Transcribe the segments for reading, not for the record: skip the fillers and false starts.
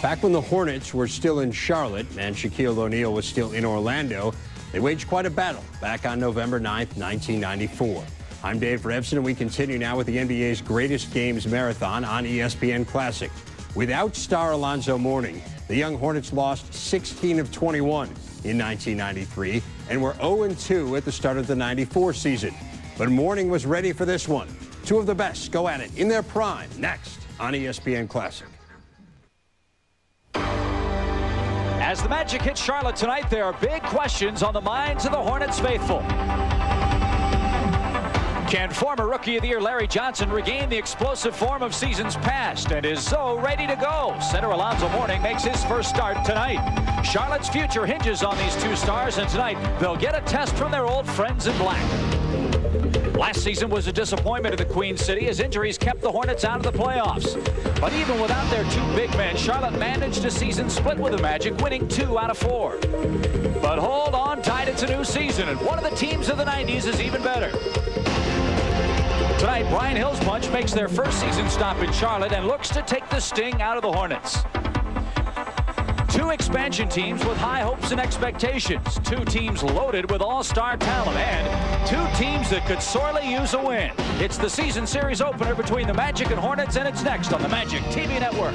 Back when the Hornets were still in Charlotte and Shaquille O'Neal was still in Orlando, they waged quite a battle back on November 9th, 1994. I'm Dave Revson, and we continue now with the NBA's Greatest Games Marathon on ESPN Classic. Without star Alonzo Mourning, the young Hornets lost 16 of 21 in 1993 and were 0-2 at the start of the 94 season. But Mourning was ready for this one. Two of the best go at it in their prime next on ESPN Classic. As the Magic hit Charlotte tonight, there are big questions on the minds of the Hornets faithful. Can former Rookie of the Year Larry Johnson regain the explosive form of seasons past? And is Zoe ready to go? Center Alonzo Mourning makes his first start tonight. Charlotte's future hinges on these two stars, and tonight they'll get a test from their old friends in black. Last season was a disappointment in the Queen City as injuries kept the Hornets out of the playoffs. But even without their two big men, Charlotte managed a season split with the Magic, winning 2 out of 4. But hold on tight, it's a new season, and one of the teams of the 90s is even better. Tonight, Brian Hill's bunch makes their first season stop in Charlotte and looks to take the sting out of the Hornets. Two expansion teams with high hopes and expectations. Two teams loaded with all-star talent, and two teams that could sorely use a win. It's the season series opener between the Magic and Hornets, and it's next on the Magic TV Network.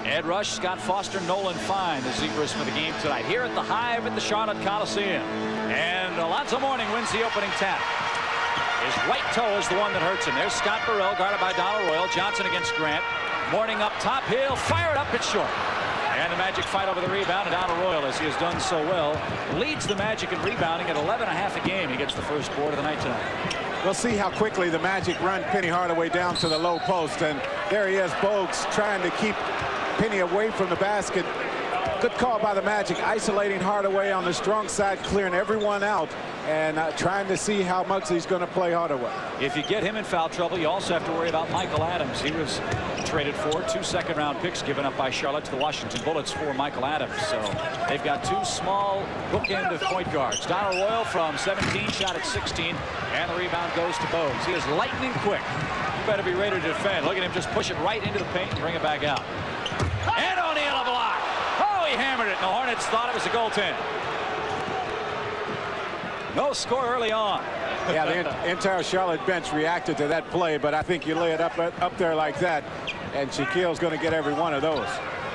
Ed Rush, Scott Foster, Nolan Fine, the Zebras for the game tonight here at the Hive at the Charlotte Coliseum. And Alonzo Mourning wins the opening tap. His right toe is the one that hurts him. There's Scott Burrell, guarded by Donald Royal. Johnson against Grant. Mourning up top, he'll fire it up, it's short. And the Magic fight over the rebound, and Donald Royal, as he has done so well, leads the Magic in rebounding at 11.5 a game. He gets the first board of the night tonight. We'll see how quickly the Magic run Penny Hardaway down to the low post, and there he is, Bogues trying to keep Penny away from the basket. Good call by the Magic, isolating Hardaway on the strong side, clearing everyone out, and trying to see how much he's going to play Hardaway. If you get him in foul trouble, you also have to worry about Michael Adams. He was traded for 2 second-round picks given up by Charlotte to the Washington Bullets for Michael Adams. So they've got two small bookend of point guards. Donald Royal from 17, shot at 16, and the rebound goes to Bogues. He is lightning quick. You better be ready to defend. Look at him just push it right into the paint and bring it back out. And O'Neal a block. Oh, he hammered it, and the Hornets thought it was a goaltend. No score early on. Yeah, the entire Charlotte bench reacted to that play, but I think you lay it up there like that, and Shaquille's going to get every one of those.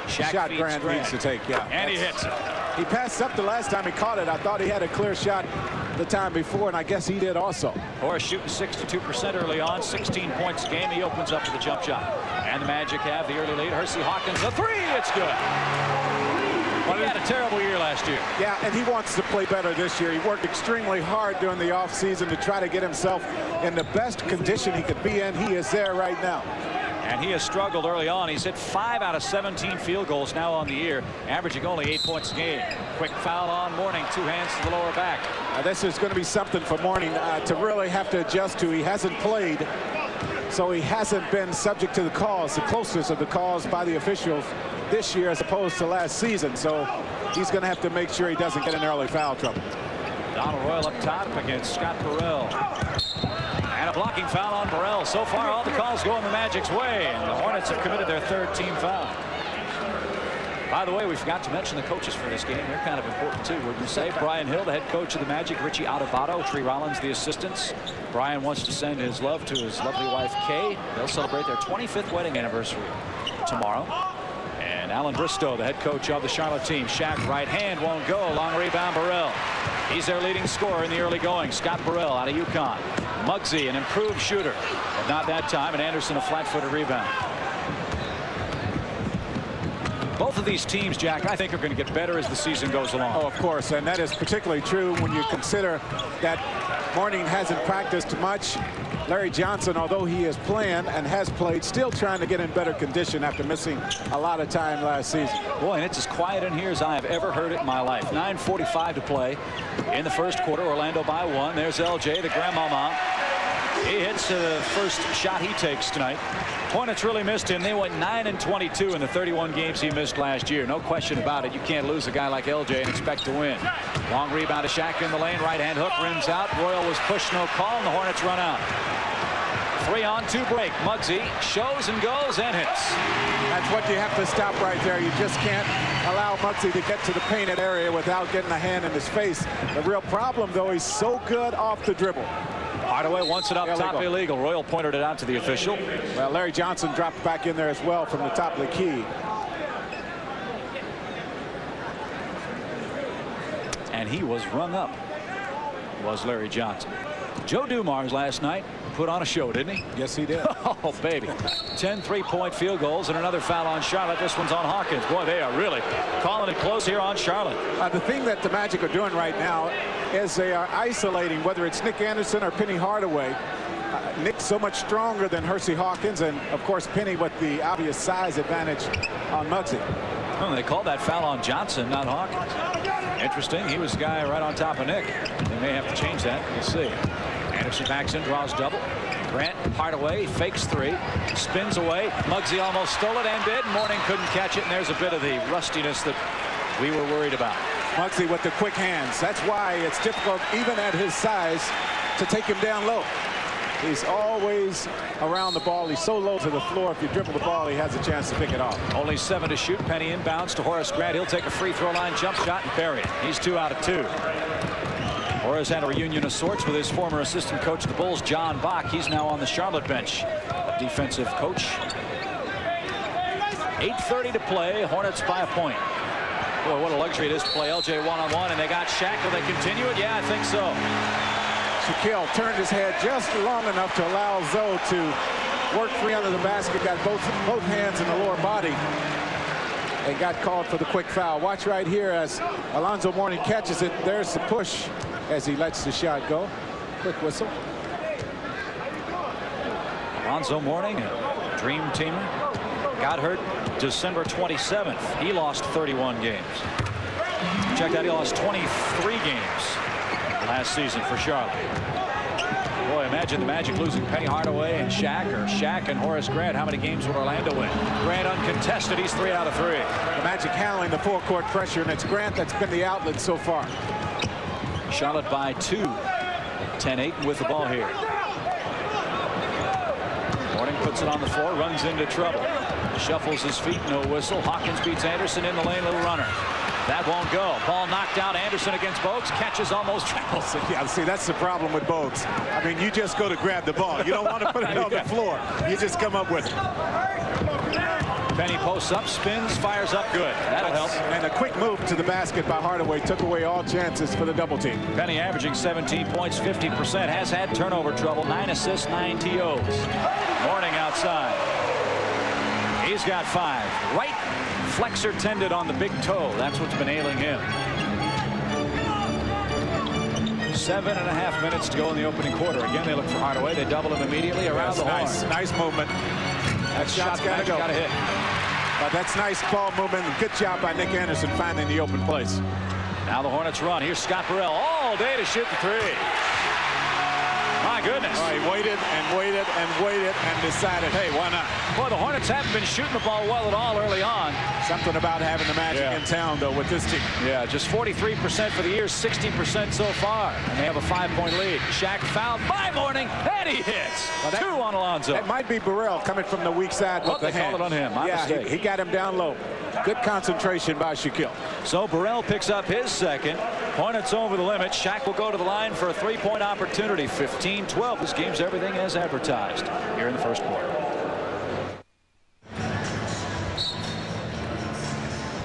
Shot Grant needs to take, yeah. And he hits it. He passed up the last time he caught it. I thought he had a clear shot the time before, and I guess he did also. Horace shooting 62% early on, 16 points a game. He opens up with a jump shot. And the Magic have the early lead. Hersey Hawkins, a 3, it's good. Well, he had a terrible year last year. Yeah, and he wants to play better this year. He worked extremely hard during the offseason to try to get himself in the best condition he could be in. He is there right now. And he has struggled early on. He's hit 5 out of 17 field goals now on the year, averaging only 8 points a game. Quick foul on Mourning, 2 hands to the lower back. This is going to be something for Mourning to really have to adjust to. He hasn't played, so he hasn't been subject to the calls, the closeness of the calls by the officials this year as opposed to last season. So he's going to have to make sure he doesn't get in early foul trouble. Donald Royal up top against Scott Burrell. And a blocking foul on Burrell. So far, all the calls go in the Magic's way, and the Hornets have committed their 3rd team foul. By the way, we forgot to mention the coaches for this game. They're kind of important, too, wouldn't you say? Brian Hill, the head coach of the Magic, Richie Adubato, Tree Rollins, the assistants. Brian wants to send his love to his lovely wife, Kay. They'll celebrate their 25th wedding anniversary tomorrow. And Alan Bristow, the head coach of the Charlotte team. Shaq, right hand, won't go. Long rebound, Burrell. He's their leading scorer in the early going. Scott Burrell out of UConn. Muggsy, an improved shooter, but not that time. And Anderson, a flat-footed rebound. Both of these teams, Jack, I think are going to get better as the season goes along. Oh, of course, and that is particularly true when you consider that Mourning hasn't practiced much. Larry Johnson, although he is playing and has played, still trying to get in better condition after missing a lot of time last season. Boy, and it's as quiet in here as I have ever heard it in my life. 9:45 to play in the first quarter. Orlando by 1. There's LJ, the grandmama. He hits the first shot he takes tonight. Hornets really missed him. They went 9-22 in the 31 games he missed last year. No question about it. You can't lose a guy like LJ and expect to win. Long rebound to Shaq in the lane. Right hand hook rims out. Royal was pushed, no call, and the Hornets run out. 3-on-2 break. Muggsy shows and goes and hits. That's what you have to stop right there. You just can't allow Muggsy to get to the painted area without getting a hand in his face. The real problem, though, he's so good off the dribble. Hardaway wants it up top, illegal. Royal pointed it out to the official. Well, Larry Johnson dropped back in there as well from the top of the key. And he was rung up, was Larry Johnson. Joe Dumars last night put on a show, didn't he? Yes, he did. Oh, baby. 10 3-point field goals and another foul on Charlotte. This one's on Hawkins. Boy, they are really calling it close here on Charlotte. The thing that the Magic are doing right now is they are isolating, whether it's Nick Anderson or Penny Hardaway. Nick's so much stronger than Hersey Hawkins, and of course Penny with the obvious size advantage on Muggsy. Oh, they called that foul on Johnson, not Hawkins. Interesting. He was the guy right on top of Nick. They may have to change that. We'll see. Anderson backs in, draws double. Grant, Hardaway, fakes three, spins away. Muggsy almost stole it and did. Mourning couldn't catch it, and there's a bit of the rustiness that we were worried about. Muggsy with the quick hands. That's why it's difficult, even at his size, to take him down low. He's always around the ball. He's so low to the floor. If you dribble the ball, he has a chance to pick it off. Only 7 to shoot. Penny inbounds to Horace Grant. He'll take a free throw line jump shot and bury it. He's 2 out of 2. Horace had a reunion of sorts with his former assistant coach of the Bulls, John Bach. He's now on the Charlotte bench. Defensive coach. 8:30 to play. Hornets by a point. Boy, what a luxury it is to play LJ one-on-one. And they got Shaq. Will they continue it? Yeah, I think so. Shaquille turned his head just long enough to allow Zoe to work free under the basket. Got both hands in the lower body. And got called for the quick foul. Watch right here as Alonzo Mourning catches it. There's the push as he lets the shot go. Quick whistle. Alonzo Mourning, a dream teamer, got hurt December 27th. He lost 31 games. Check that, he lost 23 games last season for Charlotte. Boy, imagine the Magic losing Penny Hardaway and Shaq, or Shaq and Horace Grant. How many games would Orlando win? Grant uncontested. He's 3 out of 3. The Magic handling the full-court pressure, and it's Grant that's been the outlet so far. Charlotte by 2. 10-8 with the ball here. Mourning puts it on the floor, runs into trouble. Shuffles his feet, no whistle. Hawkins beats Anderson in the lane, little runner. That won't go. Ball knocked out. Anderson against Bogues. Catches, almost travels. Yeah, see, that's the problem with Bogues. I mean, you just go to grab the ball. You don't want to put it on the floor. You just come up with it. Penny posts up, spins, fires up. Good. That'll help. And a quick move to the basket by Hardaway took away all chances for the double team. Penny averaging 17 points, 50%. Has had turnover trouble. 9 assists, 9 TOs. Mourning outside. He's got 5. Right flexor tendon on the big toe. That's what's been ailing him. 7.5 minutes to go in the opening quarter. Again, they look for Hardaway. They double him immediately around the horn. Nice movement. That shot's got to go. Got to hit. That's nice ball movement. Good job by Nick Anderson finding the open place. Now the Hornets run. Here's Scott Burrell all day to shoot the 3. My goodness. He waited and waited and waited and decided, hey, why not? Boy, the Hornets haven't been shooting the ball well at all early on. Something about having the Magic in town, though, with this team. Yeah, just 43% for the year, 60% so far. And they have a 5-point lead. Shaq fouled by Mourning, and he hits. 2 on Alonzo. That might be Burrell coming from the weak side with the hand. They call it on him. My mistake. He got him down low. Good concentration by Shaquille. So Burrell picks up his second. Hornets over the limit. Shaq will go to the line for a 3-point opportunity. 15-12. This game's everything as advertised here in the first quarter.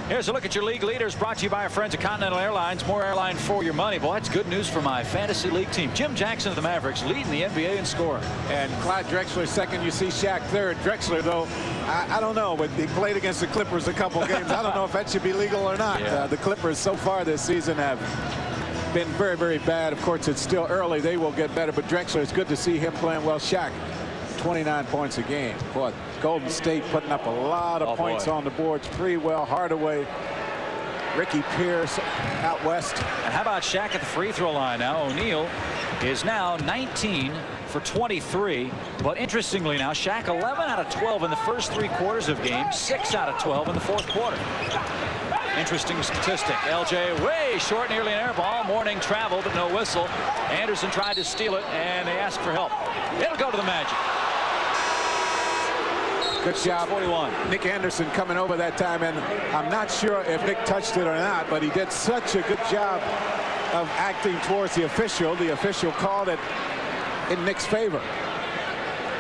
Here's a look at your league leaders, brought to you by our friends at Continental Airlines. More airline for your money. Boy, that's good news for my fantasy league team. Jim Jackson of the Mavericks leading the NBA in scoring. And Clyde Drexler second. You see Shaq third. Drexler, though, I don't know, but he played against the Clippers a couple games. I don't know if that should be legal or not. Yeah. The Clippers so far this season have been very, very bad. Of course, it's still early. They will get better, but Drexler, it's good to see him playing well. Shaq, 29 points a game. Boy, Golden State putting up a lot of points on the boards. Freewell, Hardaway, Ricky Pierce out west. And how about Shaq at the free throw line now? O'Neal is now 19 for 23. But interestingly now, Shaq 11 out of 12 in the first 3 quarters of games, 6 out of 12 in the 4th quarter. Interesting statistic. LJ way short, nearly an air ball. Mourning traveled, but no whistle. Anderson tried to steal it, and they asked for help. It'll go to the Magic. Good job. 41. Nick Anderson coming over that time, and I'm not sure if Nick touched it or not, but he did such a good job of acting towards the official. The official called it in Nick's favor.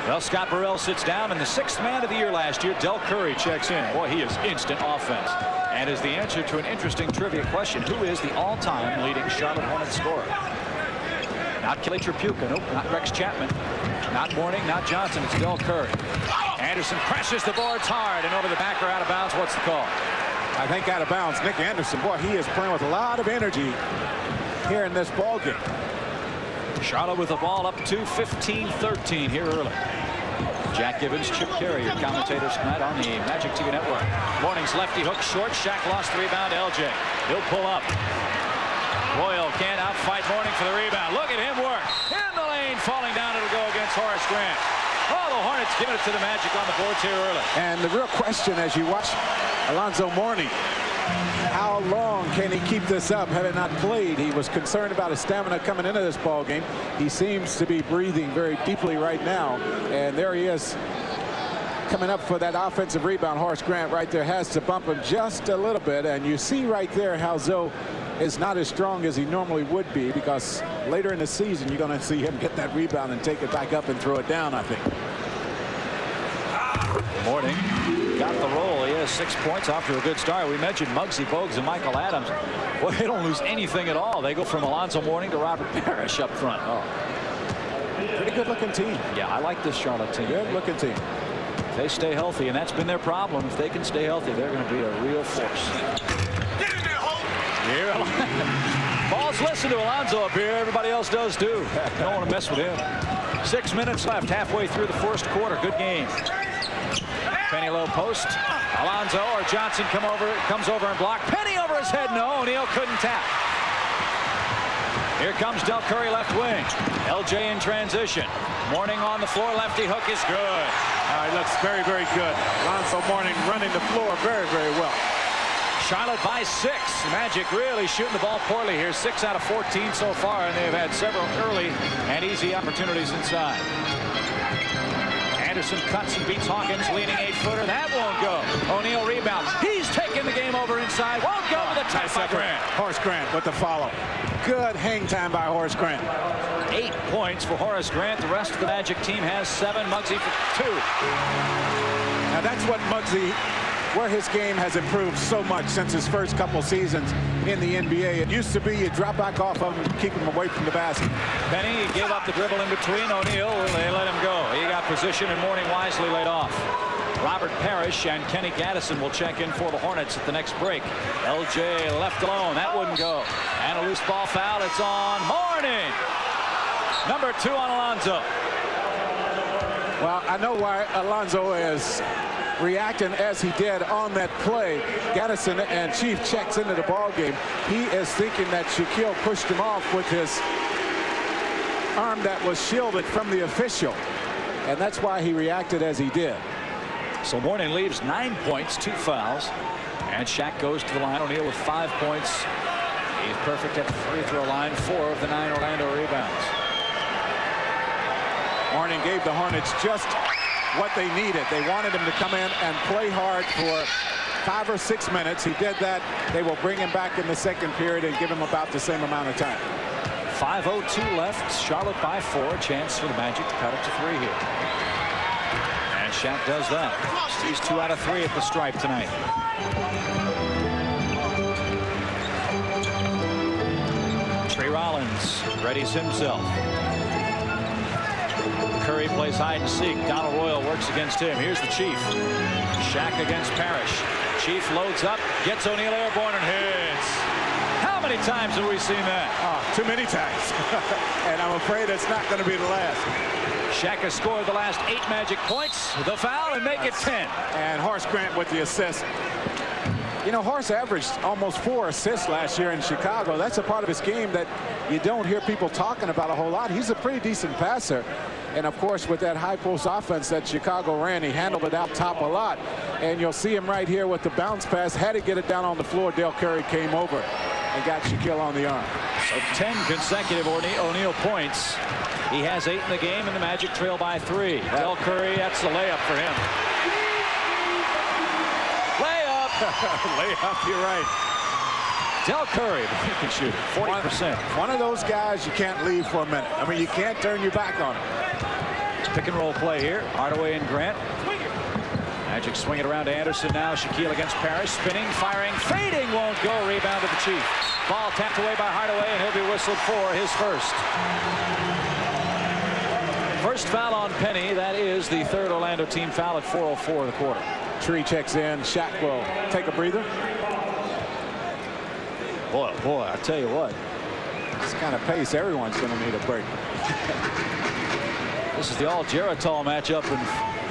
Well, Scott Burrell sits down, and the 6th man of the year last year, Del Curry, checks in. Boy, he is instant offense. And is the answer to an interesting trivia question: who is the all-time leading Charlotte Hornets scorer? Not Kelly Tripucka, nope, not Rex Chapman, not Mourning, not Johnson, it's Del Curry. Anderson presses the boards hard, and over the back or out of bounds. What's the call? I think out of bounds. Nick Anderson, boy, he is playing with a lot of energy here in this ball game. Charlotte with the ball up to 15-13 here early. Jack Gibbons, Chip Carey, your commentators tonight on the Magic TV Network. Mourning's lefty hook short. Shaq lost the rebound. LJ. He'll pull up. Royal can't outfight Mourning for the rebound. Look at him work. In the lane, falling down. It'll go against Horace Grant. Oh, the Hornets giving it to the Magic on the boards here early. And the real question as you watch Alonzo Mourning, how long can he keep this up? Had it not played, he was concerned about his stamina coming into this ball game. He seems to be breathing very deeply right now, and there he is coming up for that offensive rebound. Horace Grant right there has to bump him just a little bit, and you see right there how Zoe is not as strong as he normally would be, because later in the season you're going to see him get that rebound and take it back up and throw it down, I think. Mourning got the roll. He has 6 points off to a good start. We mentioned Muggsy Bogues and Michael Adams. Well, they don't lose anything at all. They go from Alonzo Mourning to Robert Parrish up front. Oh, pretty good looking team. Yeah, I like this Charlotte team. Good looking team. They stay healthy, and that's been their problem. If they can stay healthy, they're going to be a real force. Here, Balls listen to Alonzo up here. Everybody else does too. Don't want to mess with him. 6 minutes left, halfway through the first quarter. Good game. Penny low post. Alonzo or Johnson comes over and block. Penny over his head. No, O'Neal couldn't tap. Here comes Del Curry, left wing. LJ in transition. Mourning on the floor. Lefty hook is good. It looks very, very good. Alonzo Mourning running the floor very, very well. Charlotte by 6. Magic really shooting the ball poorly here. 6 out of 14 so far, and they've had several early and easy opportunities inside. Anderson cuts and beats Hawkins, leaning 8-footer. That won't go. O'Neal rebounds. He's taking the game over inside. Won't go to the tap by Grant. Horace Grant with the follow. Good hang time by Horace Grant. 8 points for Horace Grant. The rest of the Magic team has 7. Muggsy for 2. Now that's what Muggsy, where his game has improved so much since his first couple seasons in the NBA. It used to be you drop back off of him, keep him away from the basket. Penny gave up the dribble in between. O'Neal, they let him go. He got position, and Mourning wisely laid off. Robert Parrish and Kenny Gaddison will check in for the Hornets at the next break. LJ left alone. That wouldn't go. And a loose ball foul. It's on Mourning. Number 2 on Alonzo. Well, I know why Alonzo is reacting as he did on that play. Gaddison and Chief checks into the ball game. He is thinking that Shaquille pushed him off with his arm that was shielded from the official, and that's why he reacted as he did. So Mourning leaves 9 points, 2 fouls, and Shaq goes to the line. O'Neal with 5 points. He's perfect at the free throw line. 4 of the 9 Orlando rebounds. Mourning gave the Hornets just what they needed. They wanted him to come in and play hard for 5 or 6 minutes. He did that. They will bring him back in the second period and give him about the same amount of time. 5:02 left. Charlotte by 4. Chance for the Magic to cut it to 3 here. And Shaq does that. He's 2 out of 3 at the stripe tonight. Trey Rollins readies himself. Curry plays hide and seek. Donald Royal works against him. Here's the Chief. Shaq against Parrish. Chief loads up, gets O'Neal airborne and hits. How many times have we seen that? Too many times. And I'm afraid it's not going to be the last. Shaq has scored the last 8 Magic points. The foul and make it 10. And Horace Grant with the assist. You know, Horace averaged almost 4 assists last year in Chicago. That's a part of his game that you don't hear people talking about a whole lot. He's a pretty decent passer. And of course, with that high post offense that Chicago ran, he handled it out top a lot. And you'll see him right here with the bounce pass. Had to get it down on the floor. Del Curry came over and got Shaquille on the arm. So 10 consecutive O'Neal points. He has 8 in the game, and the Magic trail by 3. Del Curry, that's the layup for him. Layup, you're right. Del Curry, he can shoot it, 40%. One of those guys you can't leave for a minute. I mean, you can't turn your back on him. Pick and roll play here. Hardaway and Grant. Magic swing it around to Anderson now. Shaquille against Parrish. Spinning, firing, fading, won't go. Rebound to the Chief. Ball tapped away by Hardaway, and he'll be whistled for his first. First foul on Penny. That is the third Orlando team foul at 4:04 of the quarter. Tree checks in. Shaq will take a breather. Boy, I tell you what. This kind of pace, everyone's going to need a break. This is the all-Geritol matchup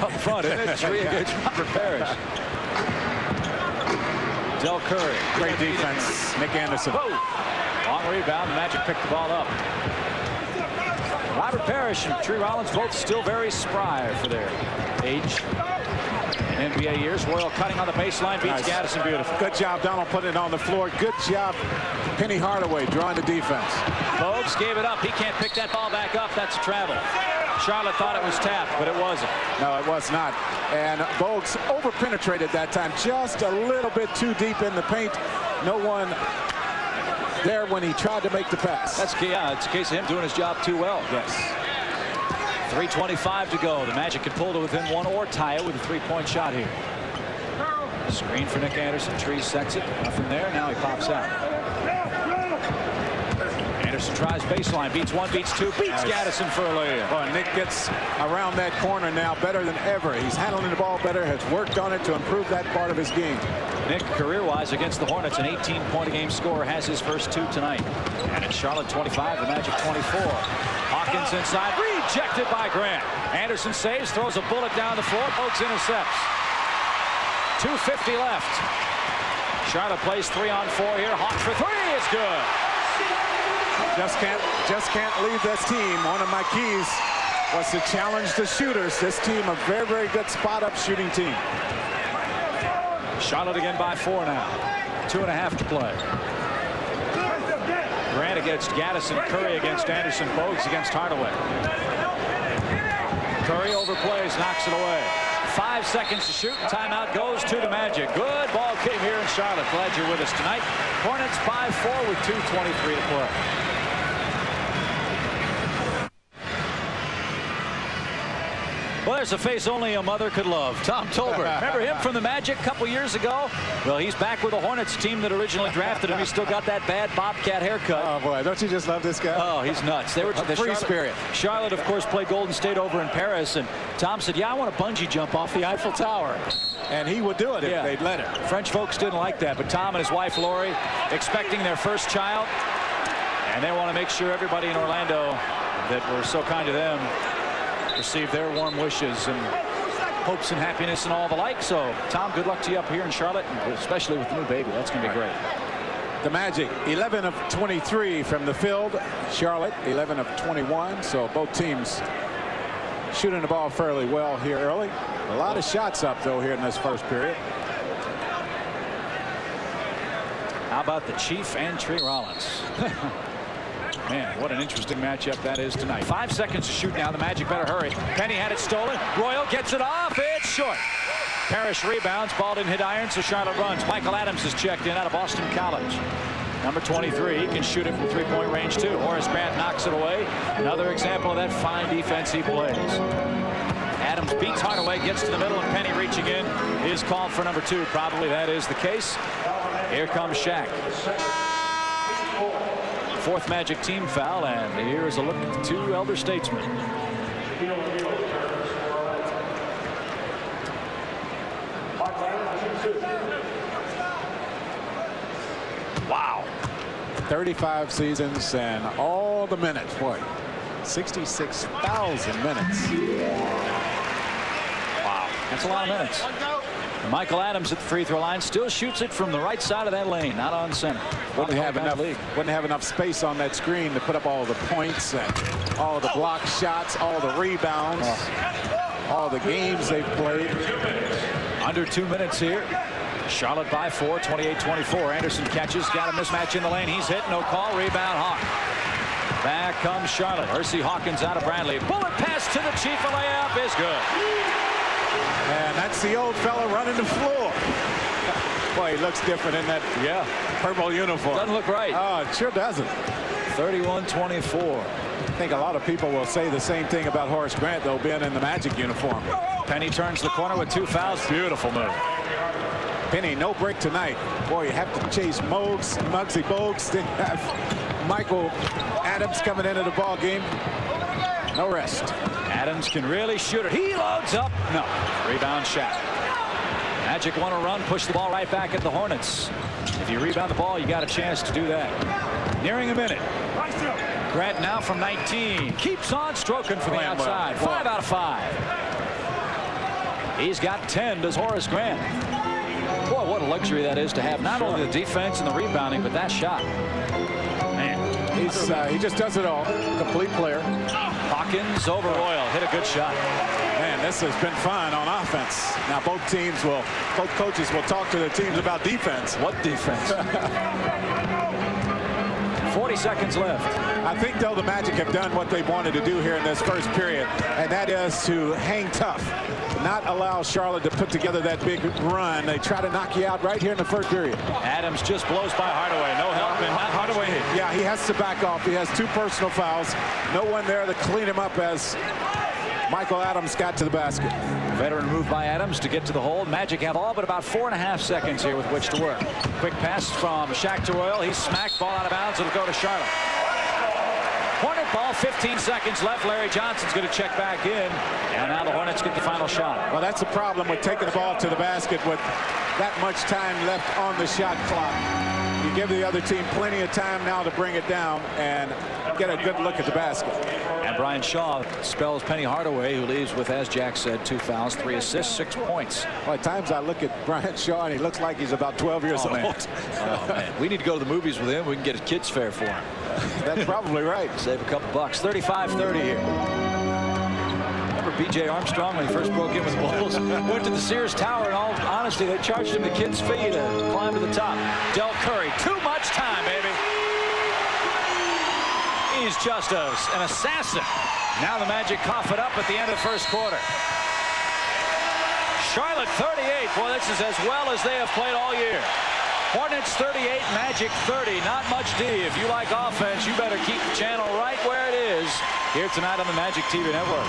up front, isn't it? Tree against Robert Parrish. Del Curry. Great defense. Nick Anderson. Whoa. Long rebound. The Magic picked the ball up. Robert Parrish and Tree Rollins both still very spry for their age. In NBA years. Royal cutting on the baseline. Beats Gaddison beautiful. Good job, Donald, putting it on the floor. Good job, Penny Hardaway drawing the defense. Bogues gave it up. He can't pick that ball back up. That's a travel. Charlotte thought it was tapped, but it wasn't. No, it was not. And Bogues over-penetrated that time. Just a little bit too deep in the paint. No one there when he tried to make the pass. That's it's a case of him doing his job too well. Yes. 3:25 to go. The Magic can pull to within one or tie it with a three-point shot here. Screen for Nick Anderson. Tree sets it. Nothing there. Now he pops out. Anderson tries baseline. Beats one, beats two. Beats Gaddison for a layup. Boy, Nick gets around that corner now better than ever. He's handling the ball better. Has worked on it to improve that part of his game. Nick, career-wise against the Hornets, an 18-point-a-game scorer, has his first two tonight. And it's Charlotte 25, the Magic 24. Hawkins inside, rejected by Grant. Anderson saves, throws a bullet down the floor. Bogues intercepts. 2:50 left. Charlotte plays 3-on-4 here. Hawks for three is good. Just can't leave this team. One of my keys was to challenge the shooters. This team a very, very good spot-up shooting team. Charlotte again by 4 now. 2.5 to play. Grant against Gaddison. Curry against Anderson. Bogues against Hardaway. Curry overplays, knocks it away. 5 seconds to shoot. Timeout goes to the Magic. Good ball game here in Charlotte. Glad you're with us tonight. Hornets by 4 with 2:23 to play. Well, there's a face only a mother could love. Tom Tolbert. Remember him from the Magic a couple years ago? Well, he's back with the Hornets team that originally drafted him. He's still got that bad Bobcat haircut. Oh, boy. Don't you just love this guy? Oh, he's nuts. They were the free spirit. Charlotte, of course, played Golden State over in Paris. And Tom said, yeah, I want to bungee jump off the Eiffel Tower. And he would do it if they'd let him. French folks didn't like that. But Tom and his wife, Lori, expecting their first child. And they want to make sure everybody in Orlando that were so kind to them receive their warm wishes and hopes and happiness and all the like. So, Tom, good luck to you up here in Charlotte, especially with the new baby. That's going to be great. The Magic, 11 of 23 from the field. Charlotte, 11 of 21. So both teams shooting the ball fairly well here early. A lot of shots up, though, here in this first period. How about the Chief and Tree Rollins? Man, what an interesting matchup that is tonight. 5 seconds to shoot now. The Magic better hurry. Penny had it stolen. Royal gets it off. It's short. Parrish rebounds. Ball didn't hit iron, so Charlotte runs. Michael Adams is checked in out of Boston College. Number 23. He can shoot it from three-point range, too. Horace Grant knocks it away. Another example of that fine defense he plays. Adams beats Hardaway, gets to the middle, and Penny reaching in is called for number 2. Probably that is the case. Here comes Shaq. 4th Magic team foul, and here is a look at the 2 elder statesmen. Wow. 35 seasons and all the minutes. Boy, 66,000 minutes. Wow. That's a lot of minutes. And Michael Adams at the free throw line still shoots it from the right side of that lane, not on center. Wouldn't have enough space on that screen to put up all the points and all the block shots, all the rebounds, all the games they've played. Under 2 minutes here. Charlotte by 4, 28-24. Anderson catches, got a mismatch in the lane. He's hit, no call. Rebound, Hawk. Back comes Charlotte. Hersey Hawkins out of Bradley. Bullet pass to the Chief. A layup is good. And that's the old fella running the floor. Boy, he looks different in that purple uniform. Doesn't look right. Oh, it sure doesn't. 31-24. I think a lot of people will say the same thing about Horace Grant, though, being in the Magic uniform. Penny turns the corner with 2 fouls. Beautiful move. Penny, no break tonight. Boy, you have to chase Muggsy Bogues. Then have Michael Adams coming into the ball game. No rest. Adams can really shoot it. He loads up. No. Rebound Shaq. Magic want to run, push the ball right back at the Hornets. If you rebound the ball, you got a chance to do that. Nearing a minute. Grant now from 19. Keeps on stroking from the outside. 5 out of 5. He's got 10, does Horace Grant. Boy, what a luxury that is to have. Not only the defense and the rebounding, but that shot. Man. He just does it all. Complete player. Hawkins over Royal. Hit a good shot. Man, this has been fun on offense. Now both coaches will talk to their teams about defense. What defense? 40 seconds left. I think, though, the Magic have done what they wanted to do here in this first period, and that is to hang tough, not allow Charlotte to put together that big run. They try to knock you out right here in the first period. Adams just blows by Hardaway. No help. And Hardaway. Yeah, he has to back off. He has 2 personal fouls. No one there to clean him up as Michael Adams got to the basket. Veteran move by Adams to get to the hole. Magic have all but about 4.5 seconds here with which to work. Quick pass from Shaq to Royal. He's smacked. Ball out of bounds. It'll go to Charlotte. Hornet ball. 15 seconds left. Larry Johnson's going to check back in. And now the Hornets get the final shot. Well, that's the problem with taking the ball to the basket with that much time left on the shot clock. You give the other team plenty of time now to bring it down and get a good look at the basket. And Brian Shaw spells Penny Hardaway, who leaves with, as Jack said, 2 fouls, 3 assists, 6 points. Well, at times I look at Brian Shaw and he looks like he's about 12 years old. Man. Oh, man. We need to go to the movies with him. We can get a kids fair for him. That's probably right. Save a couple bucks. 35-30 here. Remember B.J. Armstrong when he first broke in with the Bulls? Went to the Sears Tower. In all honesty, they charged him the kids' fee to climb to the top. Del Curry, too much time, baby. He's just an assassin. Now the Magic cough it up at the end of the first quarter. Charlotte 38. Boy, this is as well as they have played all year. Hornets 38, Magic 30. Not much D. If you like offense, you better keep the channel right where it is here tonight on the Magic TV Network.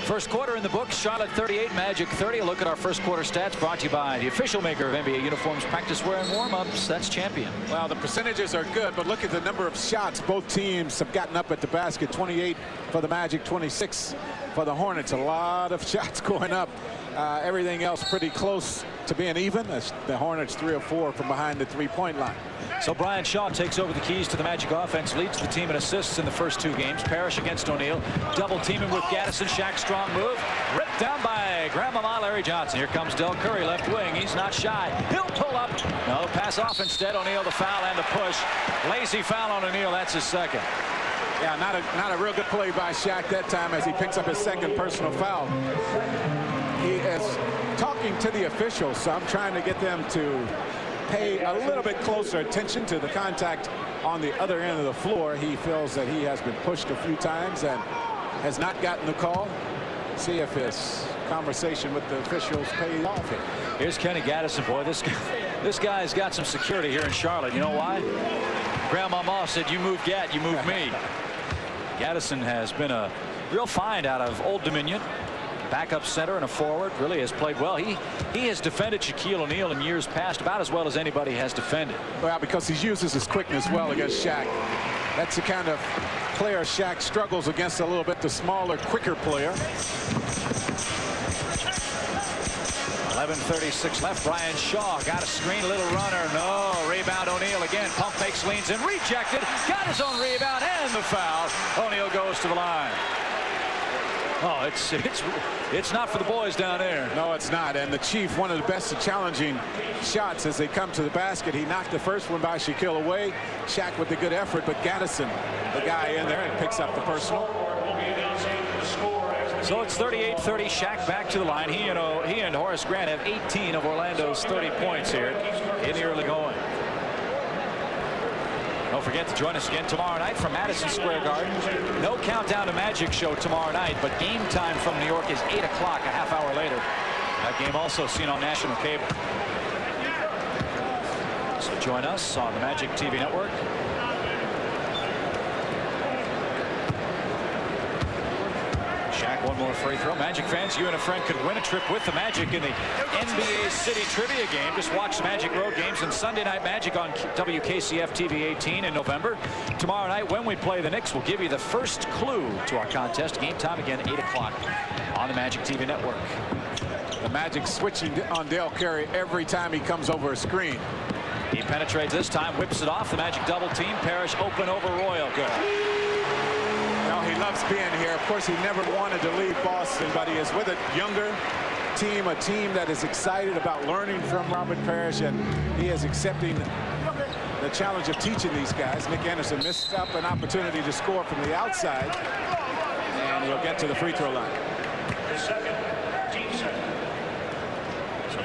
First quarter in the books. Charlotte 38, Magic 30. A look at our first quarter stats brought to you by the official maker of NBA uniforms, practice wear and warm-ups. That's Champion. Well, the percentages are good, but look at the number of shots both teams have gotten up at the basket. 28 for the Magic, 26 for the Hornets. A lot of shots going up. Everything else pretty close to being even. As the Hornets 3 of 4 from behind the three-point line. So Brian Shaw takes over the keys to the Magic offense, leads the team in assists in the first 2 games. Parrish against O'Neal, double teaming with Gaddison. Shaq strong move, ripped down by Grandmama Larry Johnson. Here comes Del Curry, left wing. He's not shy. He'll pull up. No, pass off instead. O'Neal the foul and the push. Lazy foul on O'Neal. That's his second. Yeah, not a real good play by Shaq that time as he picks up his second personal foul. He is talking to the officials, so I'm trying to get them to pay a little bit closer attention to the contact on the other end of the floor. He feels that he has been pushed a few times and has not gotten the call. See if his conversation with the officials pays off here. Here's Kenny Gaddison. Boy, this guy's got some security here in Charlotte. You know why? Grandmama said, you move Gadd, you move me. Gaddison has been a real find out of Old Dominion. Backup center and a forward, really has played well. He has defended Shaquille O'Neal in years past about as well as anybody has defended. Well, because he uses his quickness well against Shaq. That's the kind of player Shaq struggles against a little bit, the smaller, quicker player. 11:36 left. Brian Shaw got a screen, little runner. No, rebound O'Neal again. Pump fakes, leans in, rejected. Got his own rebound and the foul. O'Neal goes to the line. Oh, it's not for the boys down there. No, it's not. And the Chief, one of the best at challenging shots as they come to the basket. He knocked the first one by Shaquille away. Shaq with a good effort, but Gaddison, the guy in there, and picks up the personal. So it's 38-30. Shaq back to the line. He and Horace Grant have 18 of Orlando's 30 points here in the early going. Don't forget to join us again tomorrow night from Madison Square Garden. No Countdown to Magic show tomorrow night, but game time from New York is 8 o'clock, a half hour later. That game also seen on national cable. So join us on the Magic TV network. Shaq, one more free throw. Magic fans, you and a friend could win a trip with the Magic in the NBA City Trivia Game. Just watch the Magic Road Games and Sunday Night Magic on WKCF TV 18 in November. Tomorrow night, when we play the Knicks, we'll give you the first clue to our contest. Game time again, 8 o'clock on the Magic TV network. The Magic switching on Dale Carey every time he comes over a screen. He penetrates this time, whips it off. The Magic double team. Parrish open over Royal. Good. Well, he loves being here. Of course, he never wanted to leave Boston, but he is with a younger team, a team that is excited about learning from Robert Parrish, and he is accepting the challenge of teaching these guys. Nick Anderson missed up an opportunity to score from the outside, and he'll get to the free throw line.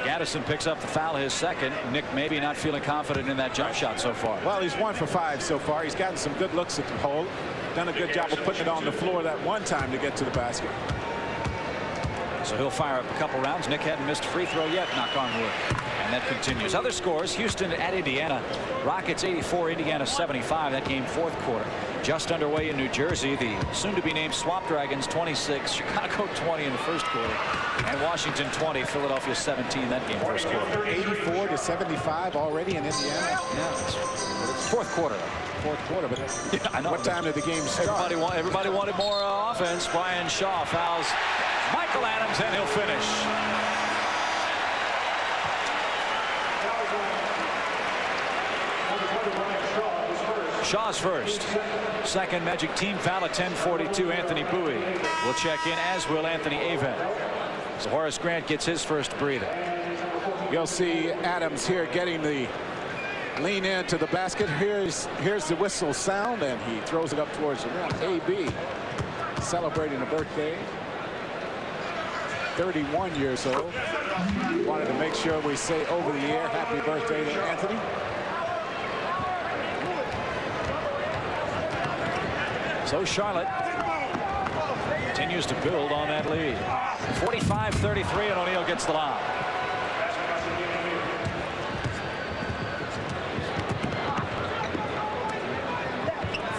Gaddison picks up the foul, his second. Nick maybe not feeling confident in that jump shot so far. Well, he's 1 for 5 so far. He's gotten some good looks at the hole. Done a good job of putting it on the floor that one time to get to the basket. So he'll fire up a couple rounds. Nick hadn't missed a free throw yet, knock on wood. And that continues. Other scores, Houston at Indiana. Rockets 84, Indiana 75. That game fourth quarter. Just underway in New Jersey. The soon-to-be named Swamp Dragons 26, Chicago 20 in the first quarter. And Washington 20, Philadelphia 17 that game first quarter. 84 to 75 already in Indiana. Yeah, it's fourth quarter. Fourth quarter, but yeah, I know. What time did the game start? Everybody wanted more offense. Brian Shaw fouls Michael Adams, and he'll finish. Shaw's first. Second Magic team foul at 10:42. Anthony Bowie will check in, as will Anthony Avent. So Horace Grant gets his first breather. You'll see Adams here getting the lean into the basket. Here's the whistle sound, and he throws it up towards the rim. AB celebrating a birthday. 31 years old. Wanted to make sure we say over the air happy birthday to Anthony. So Charlotte continues to build on that lead. 45-33, and O'Neal gets the lob.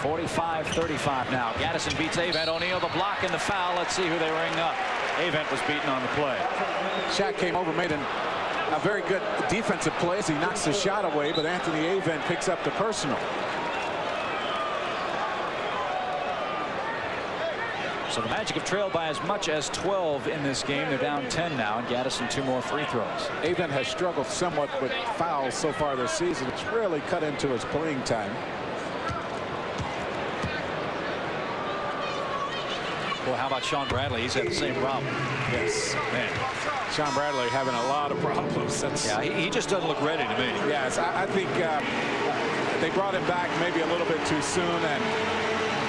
.45-35 now. Gaddison beats Avent. O'Neal the block and the foul. Let's see who they ring up. Avent was beaten on the play. Shaq came over, made a very good defensive play as he knocks the shot away, but Anthony Avent picks up the personal. So the Magic have trailed by as much as 12 in this game. They're down 10 now, and Gaddison 2 more free throws. Avent has struggled somewhat with fouls so far this season. It's really cut into his playing time. Well, how about Sean Bradley? He's had the same problem. Yes. Man. Sean Bradley having a lot of problems. Yeah, he just doesn't look ready to me. Yes, I think they brought him back maybe a little bit too soon, and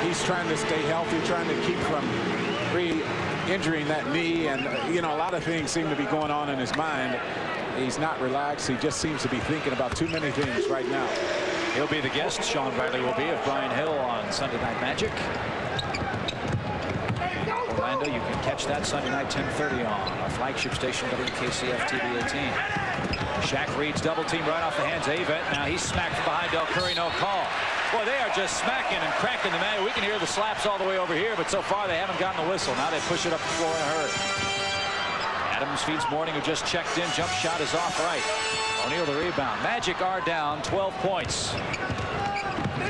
he's trying to stay healthy, trying to keep from re-injuring that knee, and you know, a lot of things seem to be going on in his mind. He's not relaxed. He just seems to be thinking about too many things right now. He'll be the guest. Sean Bradley will be of Brian Hill on Sunday Night Magic. Orlando, you can catch that Sunday night 10:30 on our flagship station WKCF TV 18. Shaq reads double team right off the hands of Avent. Now he's smacked from behind Del Curry, no call. Boy, they are just smacking and cracking the man. We can hear the slaps all the way over here, but so far they haven't gotten the whistle. Now they push it up the floor in a hurry. Adams feeds Morning, who just checked in. Jump shot is off right. O'Neal the rebound. Magic are down 12 points.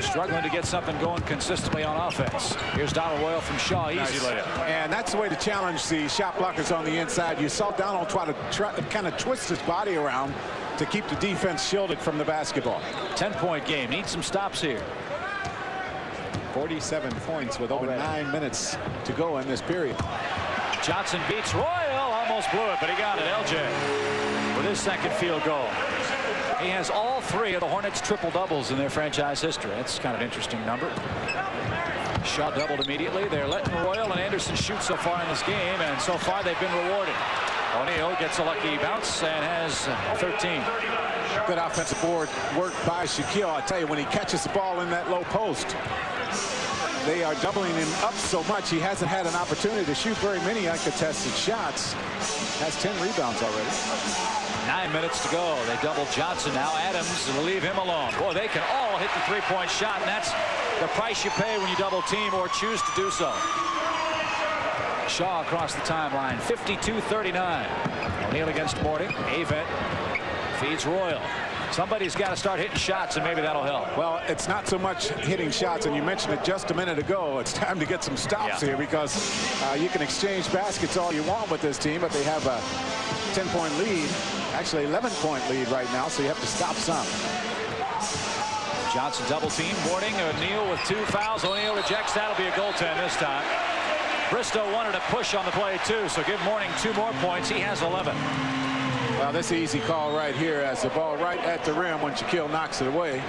Struggling to get something going consistently on offense. Here's Donald Royal from Shaw. Easy layup. And that's the way to challenge the shot blockers on the inside. You saw Donald try to kind of twist his body around to keep the defense shielded from the basketball. 10-point game. Need some stops here. 47 points with over 9 minutes to go in this period. Johnson beats Royal. Almost blew it, but he got it. LJ with his second field goal. He has all 3 of the Hornets triple doubles in their franchise history. That's kind of an interesting number. Shaw doubled immediately. They're letting Royal and Anderson shoot so far in this game, and so far they've been rewarded. O'Neal gets a lucky bounce and has 13. Good offensive board work by Shaquille. I tell you, when he catches the ball in that low post, they are doubling him up so much, he hasn't had an opportunity to shoot very many uncontested shots. Has 10 rebounds already. 9 minutes to go. They double Johnson now. Adams will leave him alone. Boy, they can all hit the three-point shot, and that's the price you pay when you double team or choose to do so. Shaw across the timeline, 52-39. O'Neal against Morning. Avent feeds Royal. Somebody's got to start hitting shots, and maybe that'll help. Well, it's not so much hitting shots, and you mentioned it just a minute ago. It's time to get some stops here, because you can exchange baskets all you want with this team, but they have a 10-point lead, actually 11-point lead right now, so you have to stop some. Johnson double team. Morning. O'Neal with 2 fouls. O'Neal rejects. That'll be a goaltend this time. Bristow wanted a push on the play too, so give Morning 2 more points. He has 11. Well, this easy call right here, as the ball right at the rim when Shaquille knocks it away.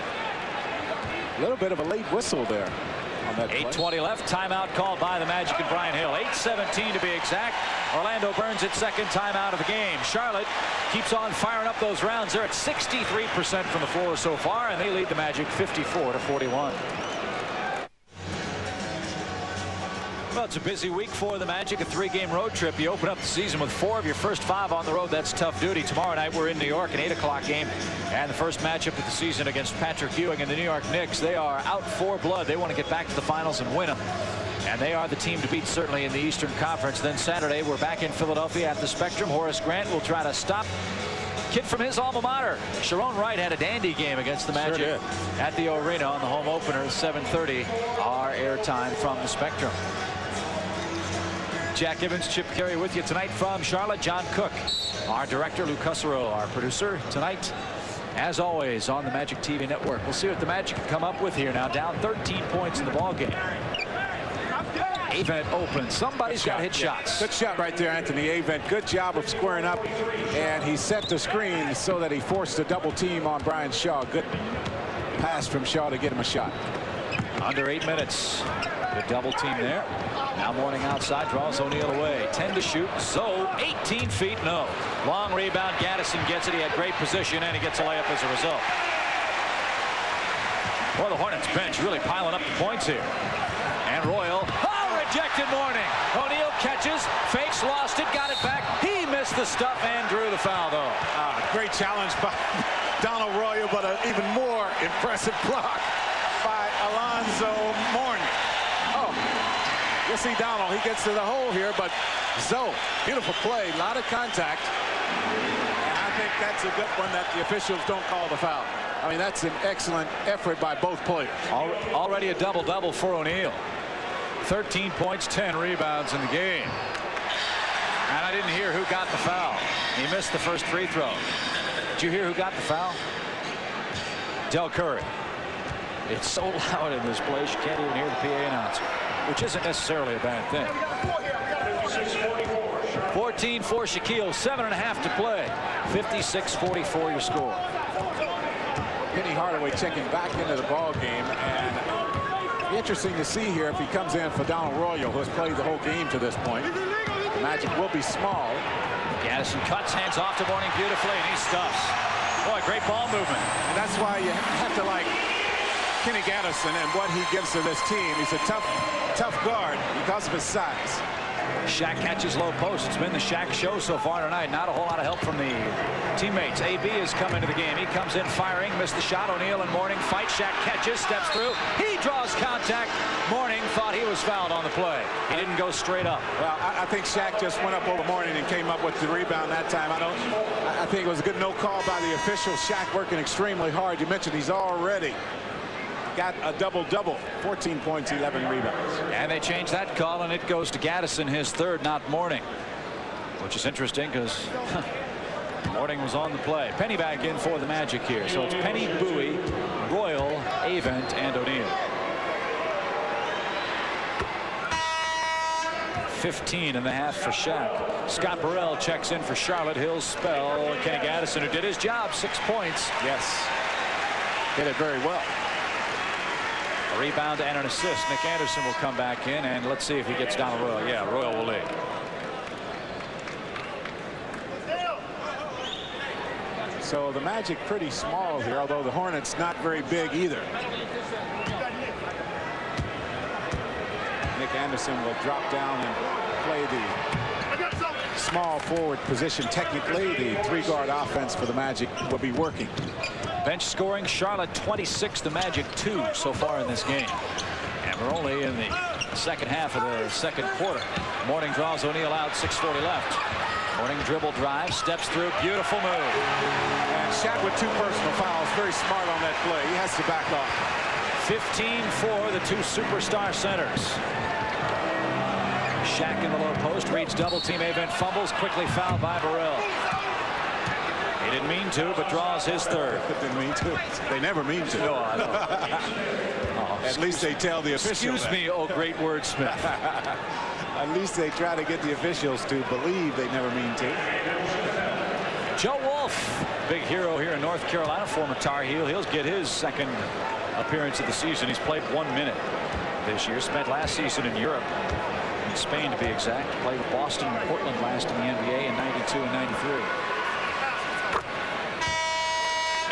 A little bit of a late whistle there on that play. 8:20 left. Timeout called by the Magic and Brian Hill. 8:17 to be exact. Orlando burns its second timeout of the game. Charlotte keeps on firing up those rounds. They're at 63% from the floor so far, and they lead the Magic 54-41. Well, it's a busy week for the Magic, a 3-game road trip. You open up the season with 4 of your first 5 on the road. That's tough duty. Tomorrow night we're in New York, an 8 o'clock game, and the first matchup of the season against Patrick Ewing and the New York Knicks. They are out for blood. They want to get back to the finals and win them, and they are the team to beat, certainly in the Eastern Conference. Then Saturday we're back in Philadelphia at the Spectrum. Horace Grant will try to stop kid from his alma mater. Sharon Wright had a dandy game against the Magic at the arena on the home opener. 7:30 our airtime from the Spectrum. Jack Gibbons, Chip Carey with you tonight from Charlotte. John Cook, our director. Lou Cussero, our producer tonight, as always, on the Magic TV network. We'll see what the Magic can come up with here now. Down 13 points in the ball game. Avent open. Somebody's got to hit shots. Good shot right there, Anthony Avent. Good job of squaring up, and he set the screen so that he forced a double team on Brian Shaw. Good pass from Shaw to get him a shot. Under 8 minutes. The double team there. Now Morning outside, draws O'Neal away. 10 to shoot. So 18 feet, no. Long rebound. Gaddison gets it. He had great position, and he gets a layup as a result. Well, the Hornets bench really piling up the points here. And Royal. Oh, rejected Morning. O'Neal catches, fakes, lost it, got it back. He missed the stuff and drew the foul, though. Great challenge by Donald Royal, but an even more impressive block by Alonzo Mourning. Oh, you see Donald, he gets to the hole here, but Zoe, beautiful play, a lot of contact. And I think that's a good one that the officials don't call the foul. I mean, that's an excellent effort by both players. Already a double-double for O'Neal. 13 points, 10 rebounds in the game. And I didn't hear who got the foul. He missed the first free throw. Did you hear who got the foul? Del Curry. It's so loud in this place you can't even hear the PA announcer, which isn't necessarily a bad thing. 14 for Shaquille, 7.5 to play. 56-44 your score. Penny Hardaway checking back into the ball game, and interesting to see here if he comes in for Donald Royal, who has played the whole game to this point. The Magic will be small. Gaddison cuts, hands off to Morning beautifully, and he stuffs. Boy, great ball movement. And that's why you have to like Kenny Gaddison and what he gives to this team. He's a tough guard because of his size. Shaq catches low post. It's been the Shaq show so far tonight. Not a whole lot of help from the teammates. AB has come into the game. He comes in firing, missed the shot. O'Neal and Morning fight. Shaq catches, steps through. He draws contact. Morning thought he was fouled on the play. He didn't go straight up. Well, I think Shaq just went up over Morning and came up with the rebound that time. I think it was a good no call by the official. Shaq working extremely hard. You mentioned he's already got a double-double, 14 points, 11 rebounds. And they changed that call, and it goes to Gaddison, his third, not Morning, which is interesting because Morning was on the play. Penny back in for the Magic here. So it's Penny, Bowie, Royal, Avent, and O'Neal. 15.5 for Shaq. Scott Burrell checks in for Charlotte. He'll spell Kenny Gaddison, who did his job. 6 points. Yes. Did it very well. A rebound and an assist. Nick Anderson will come back in, and let's see if he gets Donald Royal. Yeah, Royal will lead. So the Magic pretty small here, although the Hornets not very big either. Nick Anderson will drop down and play the small forward position. Technically, the three-guard offense for the Magic will be working. Bench scoring, Charlotte 26, the Magic 2 so far in this game. And we're only in the second half of the second quarter. Mourning draws O'Neal out, 6:40 left. Mourning dribble drive, steps through, beautiful move. And Shaq with 2 personal fouls, very smart on that play. He has to back off. 15 for the 2 superstar centers. Shaq in the low post, reads double team, Avent fumbles, quickly fouled by Burrell. He didn't mean to, but draws his third. Didn't mean to. They never mean to. No, I know. At least they tell the officials. Excuse me, oh great wordsmith. At least they try to get the officials to believe they never mean to. Joe Wolf, big hero here in North Carolina, former Tar Heel. He'll get his second appearance of the season. He's played 1 minute this year. Spent last season in Europe, in Spain to be exact. Played with Boston and Portland last in the NBA in '92 and '93.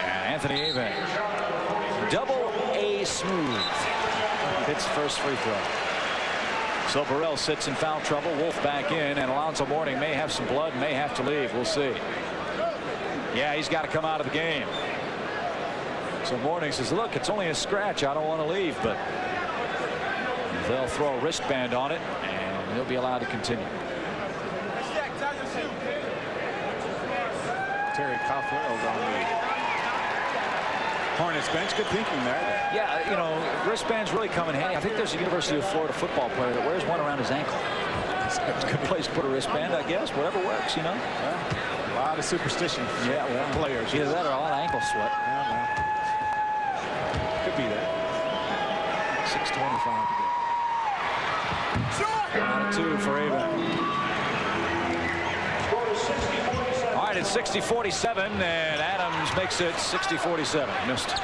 And Anthony Avent, double A smooth. Hits first free throw. So Burrell sits in foul trouble. Wolf back in, and Alonzo Mourning may have some blood, may have to leave. We'll see. Yeah, he's got to come out of the game. So Mourning says, look, it's only a scratch. I don't want to leave, but they'll throw a wristband on it, and he'll be allowed to continue. Terry Coughlin on the Hornets bench. Good thinking there. Yeah, you know, wristbands really come in handy. I think there's a University of Florida football player that wears one around his ankle. It's a good place to put a wristband, I guess. Whatever works, you know. Yeah, a lot of superstition. Yeah, well, players. Either that or a lot of ankle sweat. Yeah, could be that. 6:25 to go. 2 for Avent. All right, it's 60-47, and Adams makes it 60-47. Missed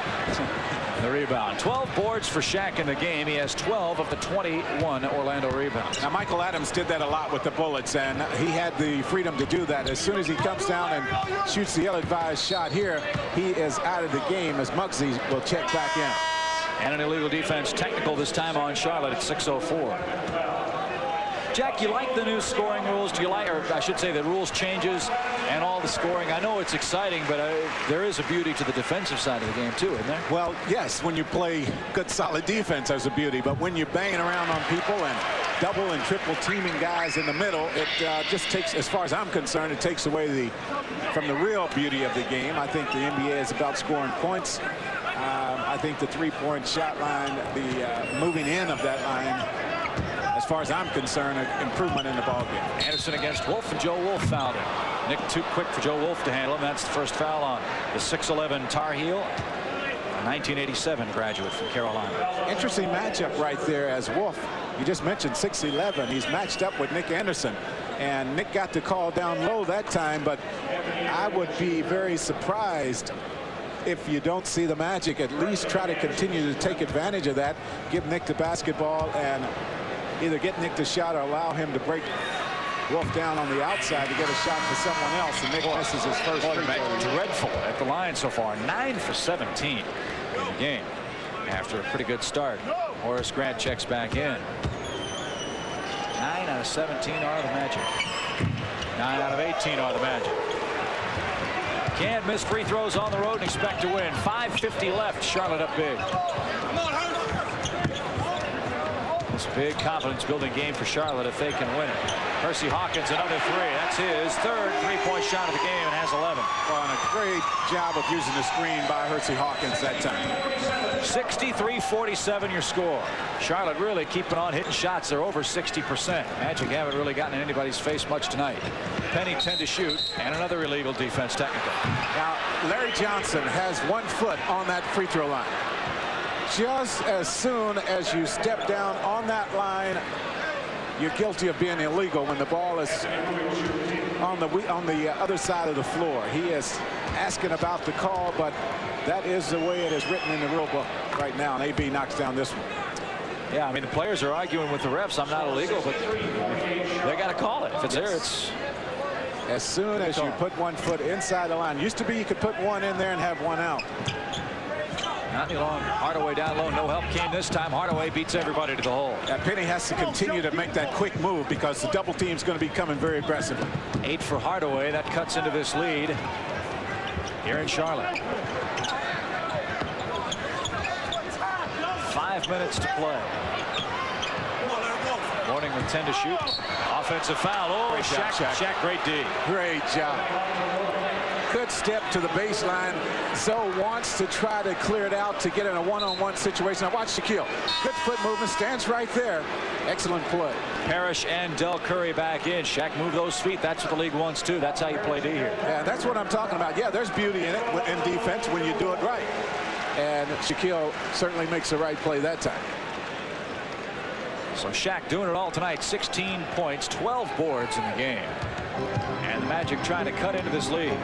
the rebound. 12 boards for Shaq in the game. He has 12 of the 21 Orlando rebounds. Now, Michael Adams did that a lot with the Bullets, and he had the freedom to do that. As soon as he comes down and shoots the ill-advised shot here, he is out of the game as Muggsy will check back in. And an illegal defense technical this time on Charlotte at 6:04. Jack, you like the new scoring rules? Do you like, or I should say, the rules changes and all the scoring? I know it's exciting, but there is a beauty to the defensive side of the game too, isn't there? Well, yes, when you play good, solid defense, there's a beauty. But when you're banging around on people and double and triple teaming guys in the middle, it just takes, as far as I'm concerned, it takes away from the real beauty of the game. I think the NBA is about scoring points. I think the three-point shot line, the moving in of that line, as far as I'm concerned, an improvement in the ballgame. Anderson against Wolf, and Joe Wolf fouled him. Nick too quick for Joe Wolf to handle him. That's the first foul on the 6'11" Tar Heel, a 1987 graduate from Carolina. Interesting matchup right there, as Wolf, you just mentioned 6'11". He's matched up with Nick Anderson, and Nick got the call down low that time, but I would be very surprised if you don't see the Magic at least try to continue to take advantage of that, give Nick the basketball, and either get Nick the shot or allow him to break Wolf down on the outside to get a shot for someone else, and Nick misses his first free throw. Dreadful at the line so far. 9 for 17 in the game after a pretty good start. Horace Grant checks back in. 9 out of 17 are the Magic. 9 out of 18 are the Magic. Can't miss free throws on the road and expect to win. 5:50 left. Charlotte up big. It's a big confidence-building game for Charlotte if they can win it. Percy Hawkins, another three. That's his third three-point shot of the game and has 11. On a great job of using the screen by Percy Hawkins that time. 63-47 your score. Charlotte really keeping on hitting shots. They're over 60%. Magic haven't really gotten in anybody's face much tonight. Penny 10 to shoot, and another illegal defense technical. Now, Larry Johnson has 1 foot on that free throw line. Just as soon as you step down on that line, you're guilty of being illegal when the ball is on the other side of the floor. He is asking about the call, but that is the way it is written in the rule book right now, and AB knocks down this one. Yeah, I mean, the players are arguing with the refs. I'm not illegal, but they got to call it. If it's there, it's... As soon as you put 1 foot inside the line. Used to be you could put one in there and have one out. Not any longer. Hardaway down low. No help came this time. Hardaway beats everybody to the hole. Yeah, Penny has to continue to make that quick move because the double team's going to be coming very aggressively. 8 for Hardaway. That cuts into this lead here in Charlotte. 5 minutes to play. Morning with 10 to shoot. Offensive foul. Oh, Shaq, great D. Great job. Good step to the baseline. Zoe wants to try to clear it out to get in a one-on-one situation. Now watch Shaquille. Good foot movement. Stands right there. Excellent play. Parrish and Del Curry back in. Shaq moved those feet. That's what the league wants too. That's how you play D here. Yeah, that's what I'm talking about. Yeah, there's beauty in it in defense when you do it right. And Shaquille certainly makes the right play that time. So Shaq doing it all tonight. 16 points, 12 boards in the game. And the Magic trying to cut into this lead.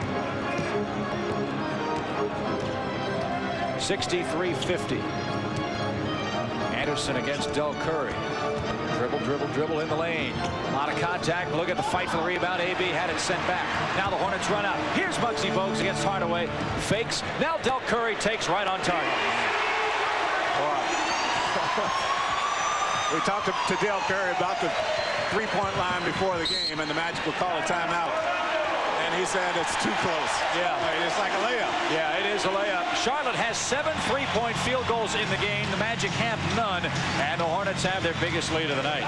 63-50. Anderson against Del Curry. Dribble in the lane. A lot of contact. Look at the fight for the rebound. AB had it sent back. Now the Hornets run out. Here's Muggsy Bogues against Hardaway. Fakes. Now Del Curry takes right on target. We talked to Del Curry about the three-point line before the game, and the Magic will call a timeout. And he said it's too close. Yeah. It's like a layup. Yeah, it is a layup. Charlotte has 7 3-point field goals in the game. The Magic have none, and the Hornets have their biggest lead of the night.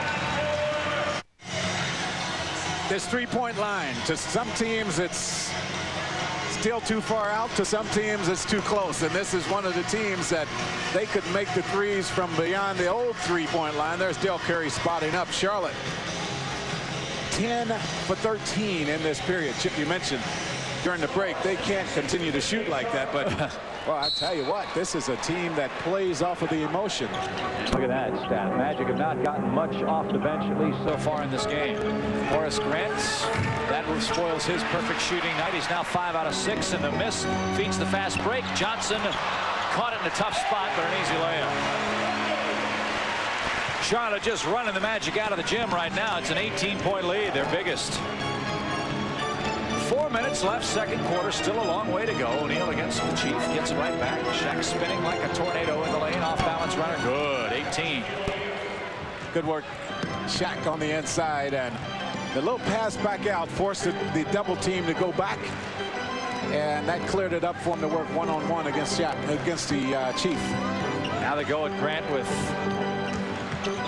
This three-point line, to some teams it's still too far out. To some teams it's too close, and this is one of the teams that they could make the threes from beyond the old three-point line. There's Del Curry spotting up. Charlotte 10 for 13 in this period. Chip, you mentioned during the break they can't continue to shoot like that, but well, I tell you what, this is a team that plays off of the emotion. Look at that stat. Magic have not gotten much off the bench, at least so far in this game. Horace Grant, that spoils his perfect shooting night. He's now 5 out of 6, and the miss feeds the fast break. Johnson caught it in a tough spot, but an easy layup. Charlotte just running the Magic out of the gym right now. It's an 18-point lead, their biggest. 4 minutes left, second quarter, still a long way to go. O'Neal against the Chief, gets it right back. Shaq spinning like a tornado in the lane, off balance runner, good, 18. Good work, Shaq on the inside, and the little pass back out forced the double team to go back, and that cleared it up for him to work one-on-one against Shaq, against the Chief. Now they go at Grant with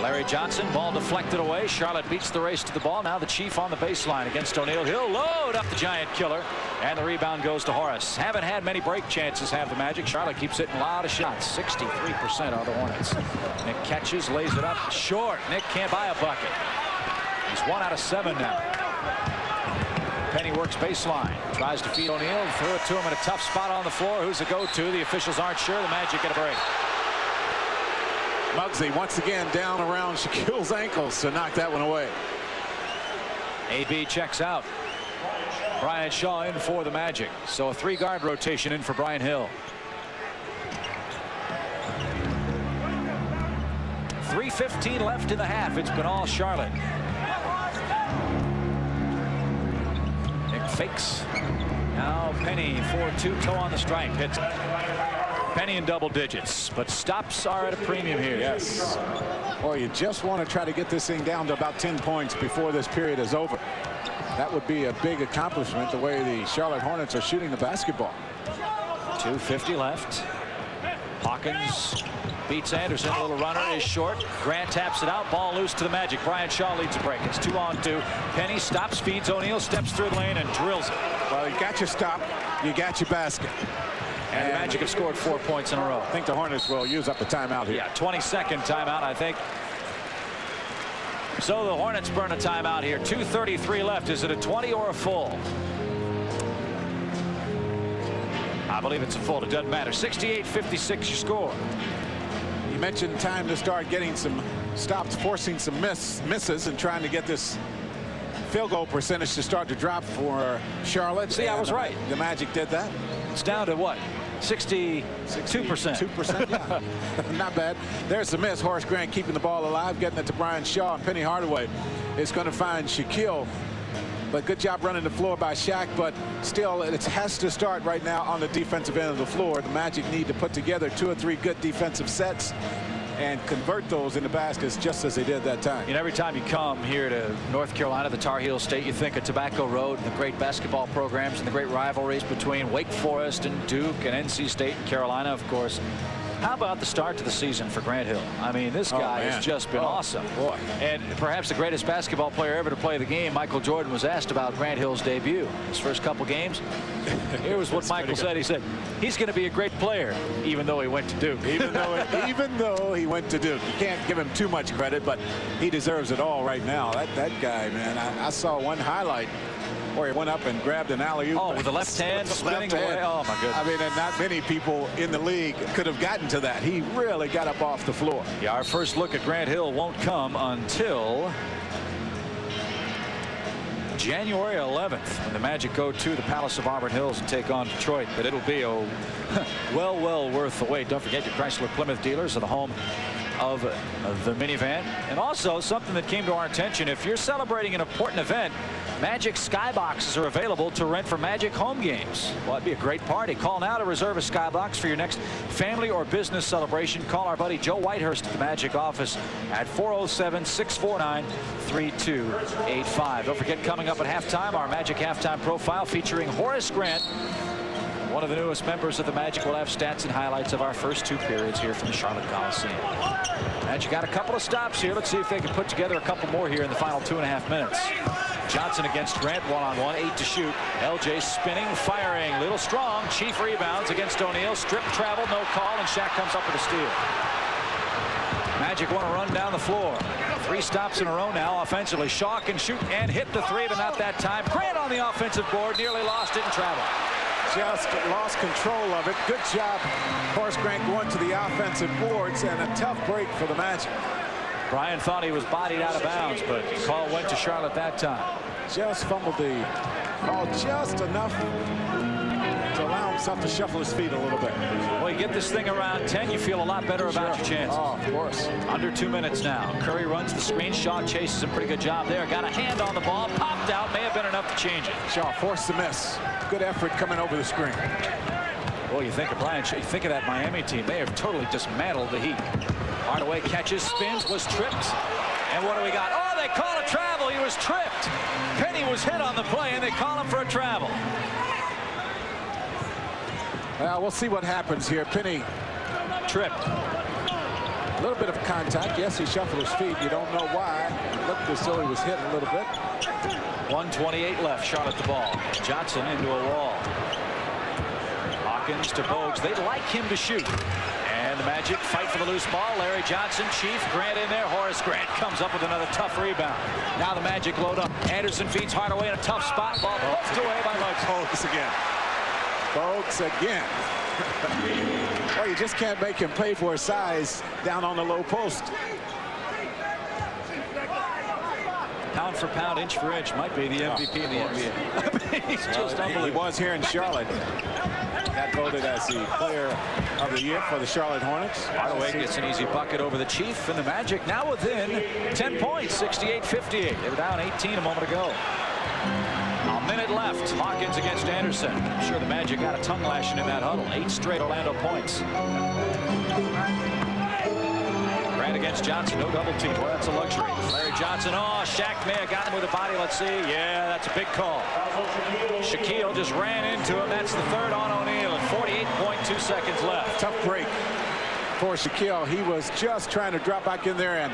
Larry Johnson. Ball deflected away. Charlotte beats the race to the ball. Now the Chief on the baseline against O'Neal. He'll load up the giant killer, and the rebound goes to Horace. Haven't had many break chances, have the Magic. Charlotte keeps hitting a lot of shots. 63% are the Hornets. Nick catches, lays it up short. Nick can't buy a bucket. He's 1 out of 7 now. Penny works baseline, tries to feed O'Neal, threw it to him in a tough spot on the floor. Who's the go-to? The officials aren't sure. The Magic get a break. Muggsy once again down around Shaquille's ankles to knock that one away. AB checks out. Brian Shaw in for the Magic. So a 3-guard rotation in for Brian Hill. 3:15 left in the half. It's been all Charlotte. Nick fakes. Now Penny 4-2, toe on the stripe. Hits it. Penny in double digits, but stops are at a premium here. Yes. Boy, you just want to try to get this thing down to about 10 points before this period is over. That would be a big accomplishment, the way the Charlotte Hornets are shooting the basketball. 2:50 left. Hawkins beats Anderson. A little runner is short. Grant taps it out. Ball loose to the Magic. Brian Shaw leads the break. It's 2-on-2. Penny stops, feeds O'Neal, steps through the lane and drills it. Well, you got your stop. You got your basket. And the Magic have scored 4 points in a row. I think the Hornets will use up a timeout here. Yeah, 22nd timeout, I think. So the Hornets burn a timeout here. 2:33 left. Is it a 20 or a full? I believe it's a full. It doesn't matter. 68-56 your score. You mentioned time to start getting some stops, forcing some misses, and trying to get this field goal percentage to start to drop for Charlotte. See, I was right. The Magic did that. It's down to what? 62%. 2%, yeah. Not bad. There's the miss. Horace Grant keeping the ball alive, getting it to Brian Shaw, and Penny Hardaway is going to find Shaquille. But good job running the floor by Shaq, but still it has to start right now on the defensive end of the floor. The Magic need to put together 2 or 3 good defensive sets and convert those into baskets just as they did that time. You know, every time you come here to North Carolina, the Tar Heel State, you think of Tobacco Road and the great basketball programs and the great rivalries between Wake Forest and Duke and NC State and Carolina, of course. How about the start to the season for Grant Hill? I mean, this guy has just been awesome. Boy. And perhaps the greatest basketball player ever to play the game, Michael Jordan, was asked about Grant Hill's debut. His first couple games. Here was what Michael said. He said, he's going to be a great player, even though he went to Duke. Even though he went to Duke. You can't give him too much credit, but he deserves it all right now. That guy, man, I saw one highlight where he went up and grabbed an alley-oop. Oh, with the left hand spinning away. Oh, my goodness. I mean, and not many people in the league could have gotten to that. He really got up off the floor. Yeah, our first look at Grant Hill won't come until January 11th, when the Magic go to the Palace of Auburn Hills and take on Detroit. But it'll be well worth the wait. Don't forget, your Chrysler Plymouth dealers are the home of the minivan. And also something that came to our attention, if you're celebrating an important event, Magic skyboxes are available to rent for Magic home games. Well, it'd be a great party. Call now to reserve a skybox for your next family or business celebration. Call our buddy Joe Whitehurst at the Magic office at 407-649-3285. Don't forget, coming up at halftime, our Magic halftime profile featuring Horace Grant. One of the newest members of the Magic. Will have stats and highlights of our first 2 periods here from the Charlotte Coliseum. Magic got a couple of stops here. Let's see if they can put together a couple more here in the final 2.5 minutes. Johnson against Grant, 1-on-1, 8 to shoot. LJ spinning, firing, little strong. Chief rebounds against O'Neal. Strip travel, no call, and Shaq comes up with a steal. Magic want to run down the floor. 3 stops in a row now offensively. Shaw can shoot and hit the 3, but not that time. Grant on the offensive board, nearly lost it in travel. Just lost control of it. Good job, Horace Grant, going to the offensive boards, and a tough break for the Magic. Brian thought he was bodied out of bounds, but the call went to Charlotte that time. Just fumbled the ball just enough to allow himself to shuffle his feet a little bit. Well, you get this thing around 10, you feel a lot better about your chances. Oh, of course. Under 2 minutes now. Curry runs the screen. Shaw chases a pretty good job there. Got a hand on the ball. Popped out. May have been enough to change it. Shaw forced the miss. Good effort coming over the screen. Well, you think of Brian, you think of that Miami team. They have totally dismantled the Heat. Hardaway catches, spins, was tripped. And what do we got? Oh, they call a travel. He was tripped. Penny was hit on the play, and they call him for a travel. Well, we'll see what happens here. Penny tripped. A little bit of contact. Yes, he shuffled his feet. You don't know why. It looked as though he was hit a little bit. 1:28 left. Charlotte the ball. Johnson into a wall. Hawkins to Bogues. They'd like him to shoot. And the Magic fight for the loose ball. Larry Johnson, Chief, Grant in there. Horace Grant comes up with another tough rebound. Now the Magic load up. Anderson feeds Hardaway in a tough spot. Ball poked away by Bogues again. Bogues again. Well, you just can't make him pay for his size down on the low post. Pound for pound, inch for inch, might be the MVP in the NBA. He's just unbelievable. He was here in Charlotte. Got voted as the player of the year for the Charlotte Hornets. Hardaway gets an easy bucket over the Chief, and the Magic now within 10 points, 68-58. They were down 18 a moment ago. A minute left. Hawkins against Anderson. I'm sure the Magic got a tongue lashing in that huddle. 8 straight Orlando points. Grant against Johnson. No double team. Boy, that's a luxury. Larry Johnson. Oh, Shaq may have gotten him with a body. Let's see. Yeah, that's a big call. Shaquille just ran into him. That's the 3rd on O'Neal, and 48.2 seconds left. Tough break for Shaquille. He was just trying to drop back in there and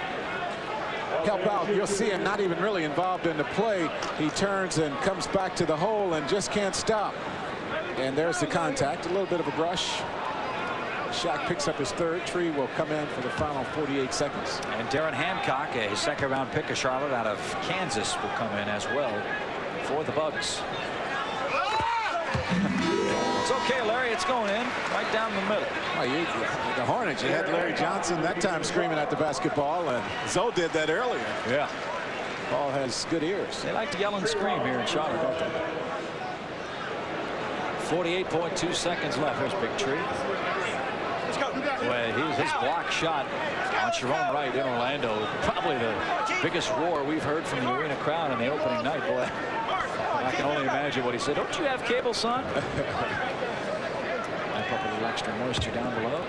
help out. You'll see him not even really involved in the play. He turns and comes back to the hole and just can't stop. And there's the contact. A little bit of a brush. Shaq picks up his 3rd. Tree will come in for the final 48 seconds. And Darren Hancock, a 2nd-round pick of Charlotte out of Kansas, will come in as well for the Bucks. It's okay, Larry. It's going in right down the middle. Oh, the Hornets, you had Larry Johnson that time screaming at the basketball, and Zoe did that earlier. Yeah. Paul has good ears. They like to yell and scream here in Charlotte, don't they? 48.2 seconds left. There's Big Tree. Well, his block shot on Sharon Wright in Orlando, probably the biggest roar we've heard from the arena crowd in the opening night. Boy, I can only imagine what he said. Don't you have cable, son? Wipe up a little extra moisture down below.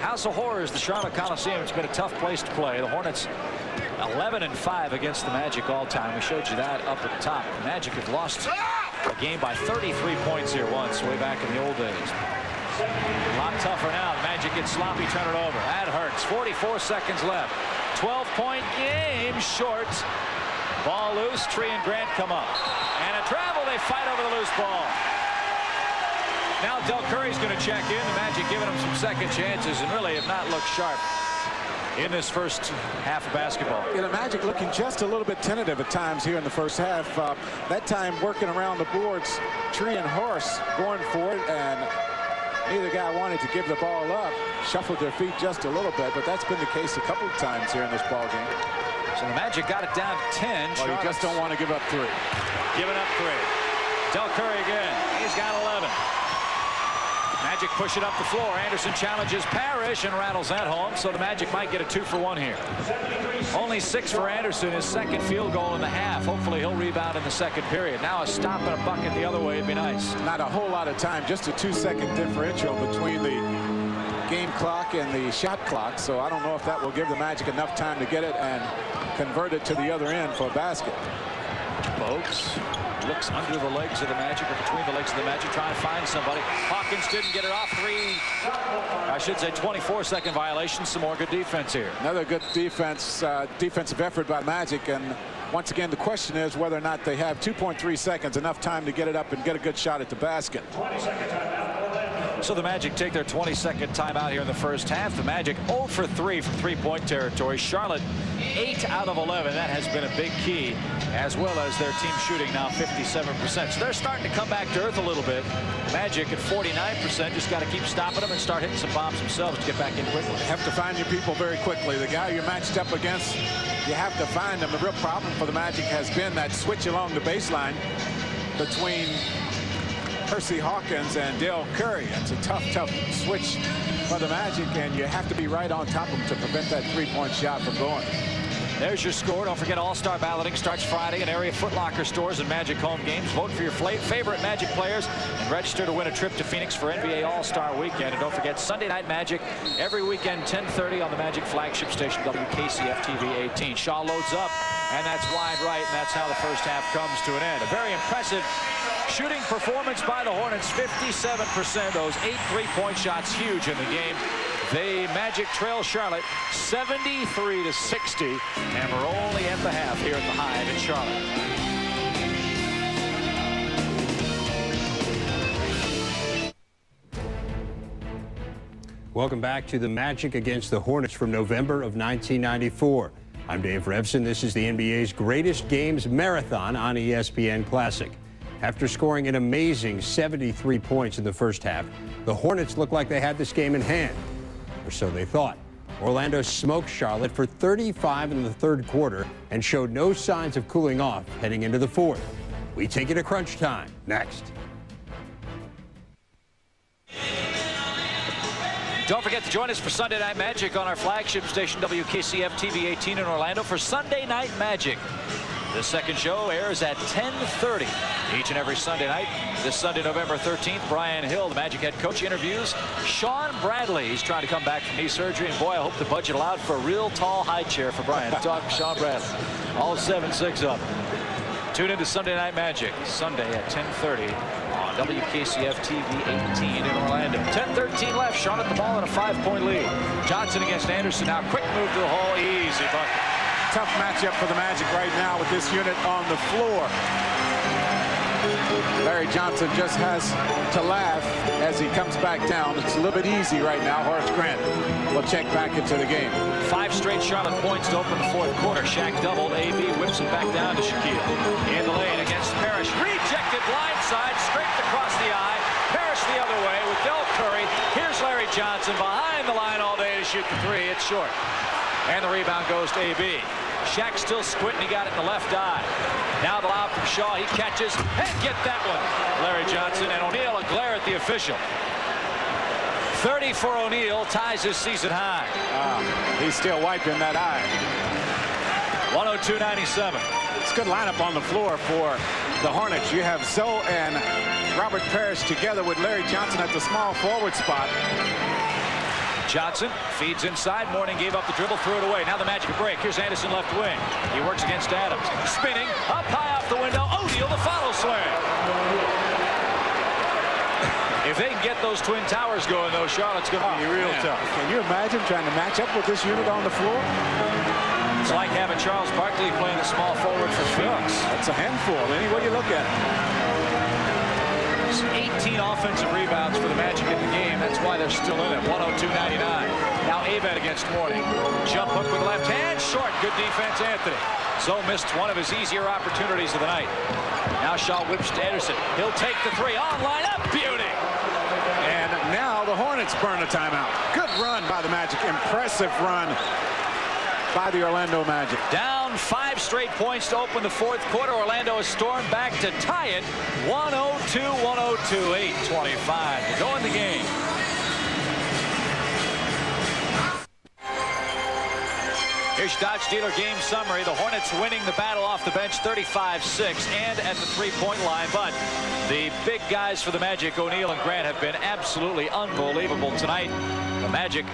House of Horrors, the Charlotte Coliseum. It's been a tough place to play. The Hornets 11-5 against the Magic all time. We showed you that up at the top. The Magic have lost a game by 33 points here once, way back in the old days. A lot tougher now. The Magic get sloppy, turn it over. That hurts. 44 seconds left. 12-point game, short. Ball loose. Tree and Grant come up. And a travel. They fight over the loose ball. Now Del Curry's going to check in. The Magic giving him some second chances and really have not looked sharp in this first half of basketball. Yeah, the Magic looking just a little bit tentative at times here in the first half. That time working around the boards, Tree and Horse going for it, and neither guy wanted to give the ball up. Shuffled their feet just a little bit, but that's been the case a couple of times here in this ball game. So the Magic got it down to 10. Well, you just don't want to give up 3. Giving up 3. Del Curry again. He's got 11. Magic push it up the floor. Anderson challenges Parrish and rattles that home, so the Magic might get a 2-for-1 here. Only 6 for Anderson, his second field goal in the half. Hopefully he'll rebound in the second period. Now a stop and a bucket the other way would be nice. Not a whole lot of time, just a 2-second differential between the game clock and the shot clock, so I don't know if that will give the Magic enough time to get it and convert it to the other end for a basket. Bogues looks under the legs of the Magic, or between the legs of the Magic, trying to find somebody. Hawkins didn't get it off. 24-second violation. Some more good defense here. Another good defensive effort by Magic, and once again the question is whether or not they have 2.3 seconds, enough time to get it up and get a good shot at the basket. So the Magic take their 22nd timeout here in the first half. The Magic 0 for 3 from three-point territory. Charlotte 8 out of 11. That has been a big key, as well as their team shooting now 57%. So they're starting to come back to earth a little bit. Magic at 49%. Just got to keep stopping them and start hitting some bombs themselves to get back in quickly. You have to find your people very quickly. The guy you're matched up against, you have to find them. The real problem for the Magic has been that switch along the baseline between Percy Hawkins and Del Curry. It's a tough switch for the Magic, and you have to be right on top of them to prevent that three-point shot from going. There's your score. Don't forget All-Star balloting starts Friday in area Foot Locker stores and Magic home games. Vote for your favorite Magic players and register to win a trip to Phoenix for NBA All-Star Weekend. And don't forget Sunday Night Magic every weekend 10:30 on the Magic flagship station WKCF TV 18. Shaw loads up, and that's wide right, and that's how the first half comes to an end. A very impressive shooting performance by the Hornets. 57%. Those 8 3-point shots huge in the game. The Magic trail Charlotte 73-60, and we're only at the half here at the Hive in Charlotte. Welcome back to the Magic against the Hornets from November of 1994. I'm Dave Revson. This is the NBA's greatest games marathon on ESPN Classic. After scoring an amazing 73 points in the first half, the Hornets looked like they had this game in hand. Or so they thought. Orlando smoked Charlotte for 35 in the third quarter and showed no signs of cooling off heading into the fourth. We take it to crunch time next. Don't forget to join us for Sunday Night Magic on our flagship station WKCF TV 18 in Orlando for Sunday Night Magic. The second show airs at 10:30 each and every Sunday night. This Sunday, November 13th, Brian Hill, the Magic head coach, interviews Sean Bradley. He's trying to come back from knee surgery, and boy, I hope the budget allowed for a real tall high chair for Brian to talk to Sean Bradley. All 7'6" up. Tune into Sunday Night Magic, Sunday at 10:30 on WKCF TV 18 in Orlando. 10:13 left. Charlotte the ball in a 5-point lead. Johnson against Anderson. Now quick move to the hole. Easy bucket. Tough matchup for the Magic right now with this unit on the floor. Larry Johnson just has to laugh as he comes back down. It's a little bit easy right now. Horace Grant will check back into the game. 5 straight Charlotte points to open the fourth quarter. Shaq doubled. AB whips it back down to Shaquille. In the lane against Parrish. Rejected blindside. Scraped across the eye. Parrish the other way with Del Curry. Here's Larry Johnson behind the line all day to shoot the three. It's short. And the rebound goes to AB. Shaq still squinting. He got it in the left eye. Now the lob from Shaw. He catches and get that one. Larry Johnson and O'Neal a glare at the official. 30 for O'Neal, ties his season high. He's still wiping that eye. 102-97. It's a good lineup on the floor for the Hornets. You have Zoe and Robert Parrish together with Larry Johnson at the small forward spot. Johnson feeds inside. Mourning gave up the dribble, threw it away. Now the Magic break. Here's Anderson left wing. He works against Adams. Spinning up high off the window. O'Neal the follow slam. If they can get those Twin Towers going, though, Charlotte's going to be real tough. Can you imagine trying to match up with this unit on the floor? It's like having Charles Barkley playing the small forward for Phoenix. That's a handful, any way you look at it. 18 offensive rebounds for the Magic in the game. That's why they're still in it. 102-99. Now Aved against Mourning. Jump hook with the left hand. Short. Good defense, Anthony. Zoe missed one of his easier opportunities of the night. Now Shaw whips to Anderson. He'll take the three. On line up. Beauty. And now the Hornets burn a timeout. Good run by the Magic. Impressive run by the Orlando Magic. Down 5 straight points to open the fourth quarter. Orlando has stormed back to tie it. 102-102. 8:25 to go in the game. Here's Dodge Dealer game summary. The Hornets winning the battle off the bench 35-6 and at the three-point line. But the big guys for the Magic, O'Neal and Grant, have been absolutely unbelievable tonight. The Magic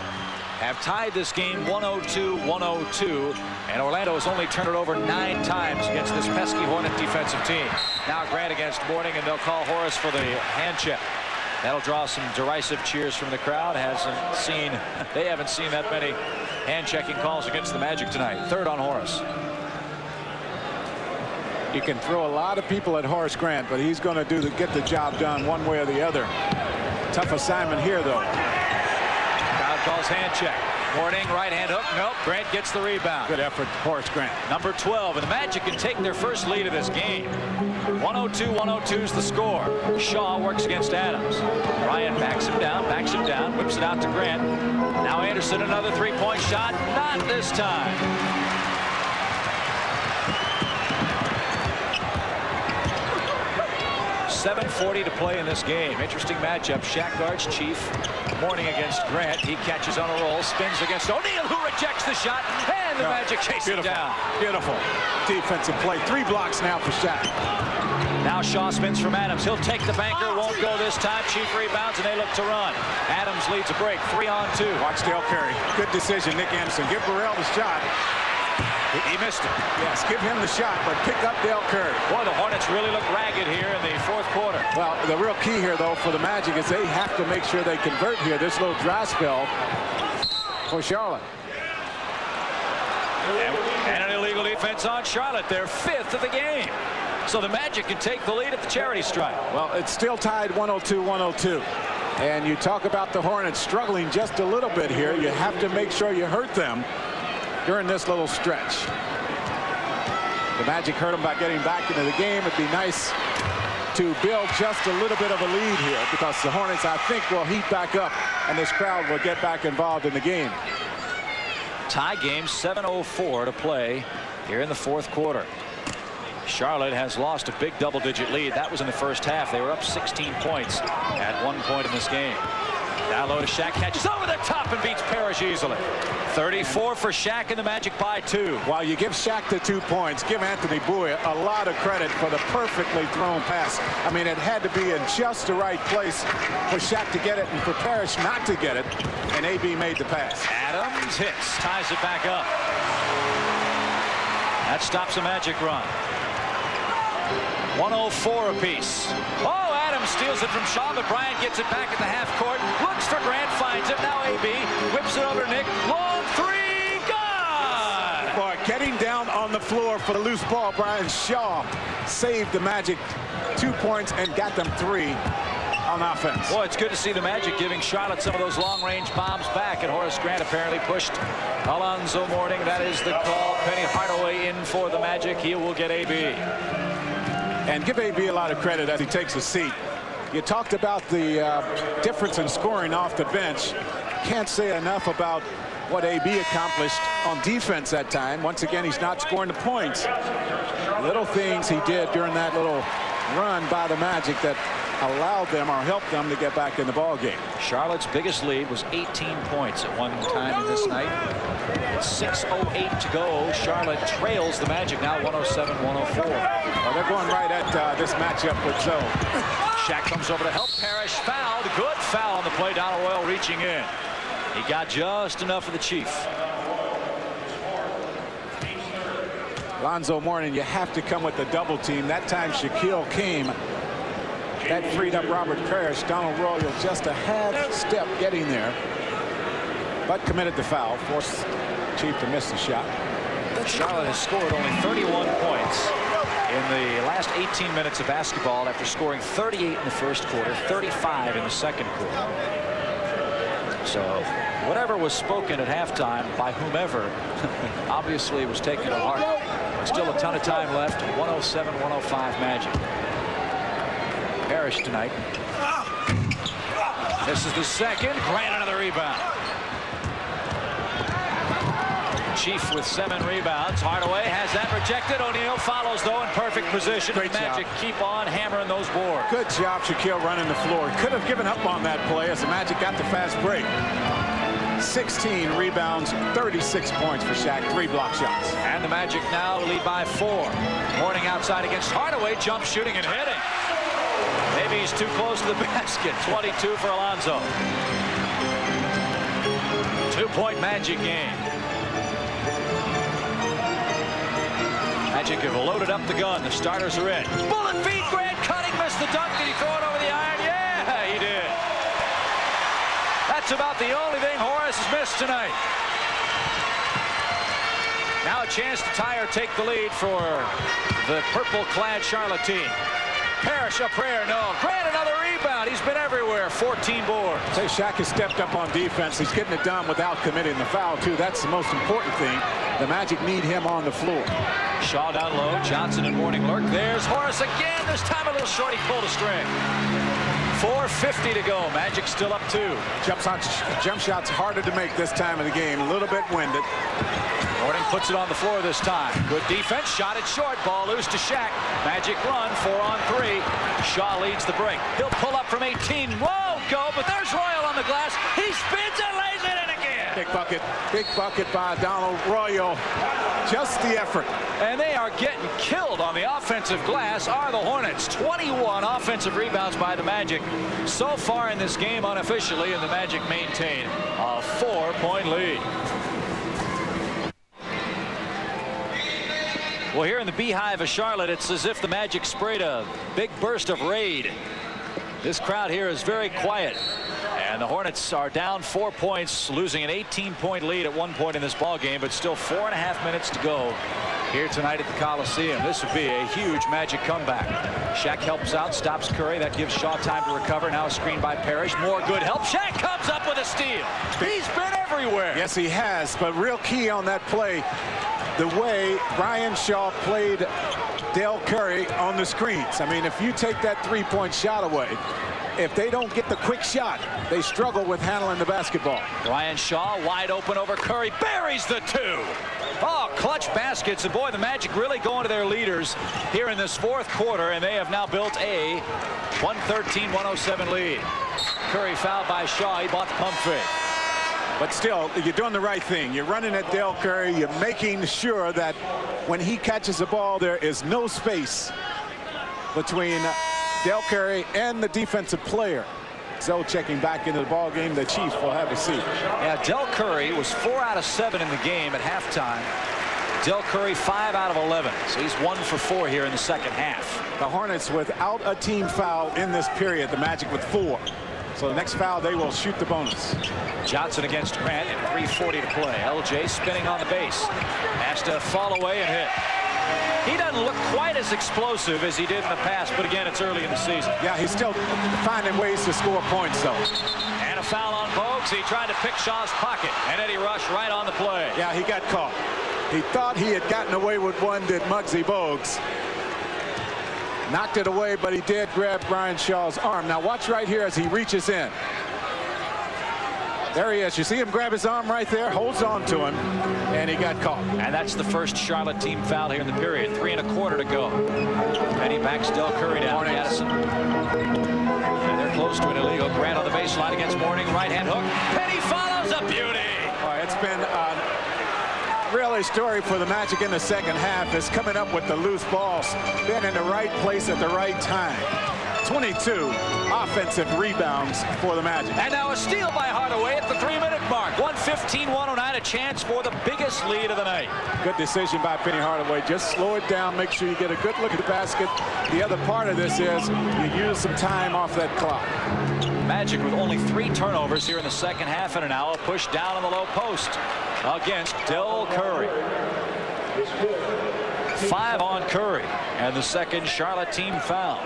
have tied this game 102-102, and Orlando has only turned it over 9 times against this pesky Hornet defensive team. Now Grant against Mourning, and they'll call Horace for the hand check. That'll draw some derisive cheers from the crowd. They haven't seen that many hand checking calls against the Magic tonight. Third on Horace. You can throw a lot of people at Horace Grant, but he's going to get the job done one way or the other. Tough assignment here, though. Crowd calls hand check. Mourning right hand hook. Nope. Grant gets the rebound. Good effort, Horace Grant. Number 12, and the Magic can take their first lead of this game. 102-102 is the score. Shaw works against Adams. Ryan backs him down, whips it out to Grant. Now Anderson, another three-point shot. Not this time. .740 to play in this game. Interesting matchup. Shaq guards Chief. Mourning against Grant. He catches on a roll. Spins against O'Neal, who rejects the shot. And the Magic chase him down. Beautiful defensive play. 3 blocks now for Shaq. Now Shaw spins from Adams. He'll take the banker. Won't go this time. Chief rebounds, and they look to run. Adams leads a break. 3-on-2. Watch Dale Curry. Good decision, Nick Anderson. Give Burrell the shot. He missed it. Yes, give him the shot, but pick up Dale Curry. Boy, the Hornets really look ragged here in the fourth quarter. Well, the real key here, though, for the Magic is they have to make sure they convert here. This little dry spell for Charlotte. And an illegal defense on Charlotte. They're 5th of the game. So the Magic can take the lead at the charity stripe. Well, it's still tied 102-102. And you talk about the Hornets struggling just a little bit here. You have to make sure you hurt them during this little stretch. The Magic hurt them by getting back into the game. It'd be nice to build just a little bit of a lead here, because the Hornets, I think, will heat back up and this crowd will get back involved in the game. Tie game, 7:04 to play here in the fourth quarter. Charlotte has lost a big double-digit lead. That was in the first half. They were up 16 points at one point in this game. Down low to Shaq, catches over the top and beats Parrish easily. 34 for Shaq, and the Magic by 2. While you give Shaq the 2 points, give Anthony Bowie a lot of credit for the perfectly thrown pass. I mean, it had to be in just the right place for Shaq to get it and for Parrish not to get it, and AB made the pass. Adams hits, ties it back up. That stops a Magic run. 104 apiece. Oh, Adams steals it from Shaw, but Bryant gets it back at the half court. Looks for Grant, finds it. Now AB whips it over to Nick. Long three, gone! Boy, getting down on the floor for the loose ball, Brian Shaw saved the Magic 2 points and got them 3 on offense. Boy, it's good to see the Magic giving Charlotte some of those long-range bombs back, and Horace Grant apparently pushed Alonzo Mourning. That is the call. Penny Hardaway in for the Magic. He will get AB. And give AB a lot of credit as he takes a seat. You talked about the difference in scoring off the bench. Can't say enough about what AB accomplished on defense that time. Once again, he's not scoring the points. Little things he did during that little run by the Magic that allowed them or helped them to get back in the ball game. Charlotte's biggest lead was 18 points at one time in this night. 6:08 to go. Charlotte trails the Magic now 107-104. Well, they're going right at this matchup with Zoe. Shaq comes over to help Parrish. Fouled. Good foul on the play. Donald Royal reaching in. He got just enough of the Chief. Lonzo Mourning, you have to come with the double team. That time Shaquille came. That freed up Robert Parrish. Donald Royal just a half step getting there, but committed the foul, forced Chief to miss the shot. Charlotte has scored only 31 points in the last 18 minutes of basketball after scoring 38 in the first quarter, 35 in the second quarter. So whatever was spoken at halftime by whomever obviously was taken to heart. Still a ton of time left. 107-105 Magic. Parrish tonight. This is the second. Grant another rebound. Chief with 7 rebounds. Hardaway has that rejected. O'Neal follows though in perfect position. Great Magic job. keep on hammering those boards. Good job, Shaquille, running the floor. Could have given up on that play as the Magic got the fast break. 16 rebounds, 36 points for Shaq, 3 block shots. And the Magic now lead by 4. Mourning outside against Hardaway, jump shooting and hitting. Maybe he's too close to the basket. 22 for Alonzo. 2-point Magic game. Magic have loaded up the gun. The starters are in. Bullet feed. Grant cutting, missed the dunk. Did he throw it over the iron? Yeah, he did. That's about the only thing Horace has missed tonight. Now a chance to tie or take the lead for the purple-clad Charlotte team. Parrish a prayer, no. Grant another rebound. He's been everywhere. 14 boards. Say Shaq has stepped up on defense. He's getting it done without committing the foul, too. That's the most important thing. The Magic need him on the floor. Shaw down low. Johnson and Mourning lurk. There's Horace again. This time a little short. He pulled a string. 4:50 to go. Magic still up 2. Jump shots harder to make this time of the game. A little bit winded. Mourning puts it on the floor this time. Good defense. Shot it short. Ball loose to Shaq. Magic run. 4-on-3. Shaw leads the break. He'll pull up from 18. Won't go, but there's Royal on the glass. He spins and lays it in again. Big bucket by Donald Royal. Just the effort. And they are getting killed on the offensive glass are the Hornets. 21 offensive rebounds by the Magic so far in this game unofficially, and the Magic maintain a 4-point lead. Well, here in the beehive of Charlotte, it's as if the Magic sprayed a big burst of raid. This crowd here is very quiet. And the Hornets are down 4 points, losing an 18-point lead at one point in this ball game, but still 4.5 minutes to go here tonight at the Coliseum. This would be a huge Magic comeback. Shaq helps out, stops Curry. That gives Shaw time to recover. Now a screen by Parrish. More good help. Shaq comes up with a steal. He's been everywhere. Yes, he has, but real key on that play, the way Brian Shaw played Dell Curry on the screens. I mean, if you take that 3-point shot away, if they don't get the quick shot, they struggle with handling the basketball. Brian Shaw wide open over Curry, buries the 2. Oh, clutch baskets, and boy, the Magic really going to their leaders here in this 4th quarter, and they have now built a 113-107 lead. Curry fouled by Shaw. He bought the pump fake. But still, you're doing the right thing. You're running at Dell Curry. You're making sure that when he catches the ball, there is no space between Dell Curry and the defensive player. Zoe checking back into the ball game. The Chiefs will have a seat. Yeah, Dell Curry was 4 out of 7 in the game at halftime. Dell Curry 5 out of 11. So he's 1 for 4 here in the second half. The Hornets without a team foul in this period. The Magic with 4. So the next foul, they will shoot the bonus. Johnson against Grant and 3:40 to play. LJ spinning on the base. Has to fall away and hit. He doesn't look quite as explosive as he did in the past, but again, it's early in the season. Yeah, he's still finding ways to score points, though. And a foul on Bogues. He tried to pick Shaw's pocket, and Eddie Rush right on the play. Yeah, he got caught. He thought he had gotten away with one, did Muggsy Bogues. Knocked it away, but he did grab Brian Shaw's arm. Now watch right here as he reaches in. There he is. You see him grab his arm right there, holds on to him, and he got caught. And that's the first Charlotte team foul here in the period. 3 1/4 to go. And he backs Dell Curry down. Addison. close to an illegal. Grant on the baseline against Mourning. Right-hand hook. Penny follows. A beauty. It's been really story for the Magic in the second half is coming up with the loose balls. Been in the right place at the right time. 22 offensive rebounds for the Magic. And now a steal by Hardaway at the 3-minute mark. 1:15-109, a chance for the biggest lead of the night. Good decision by Penny Hardaway. Just slow it down. Make sure you get a good look at the basket. The other part of this is you use some time off that clock. Magic with only 3 turnovers here in the second half, and now a push down on the low post against Del Curry. 5 on Curry, and the second Charlotte team foul.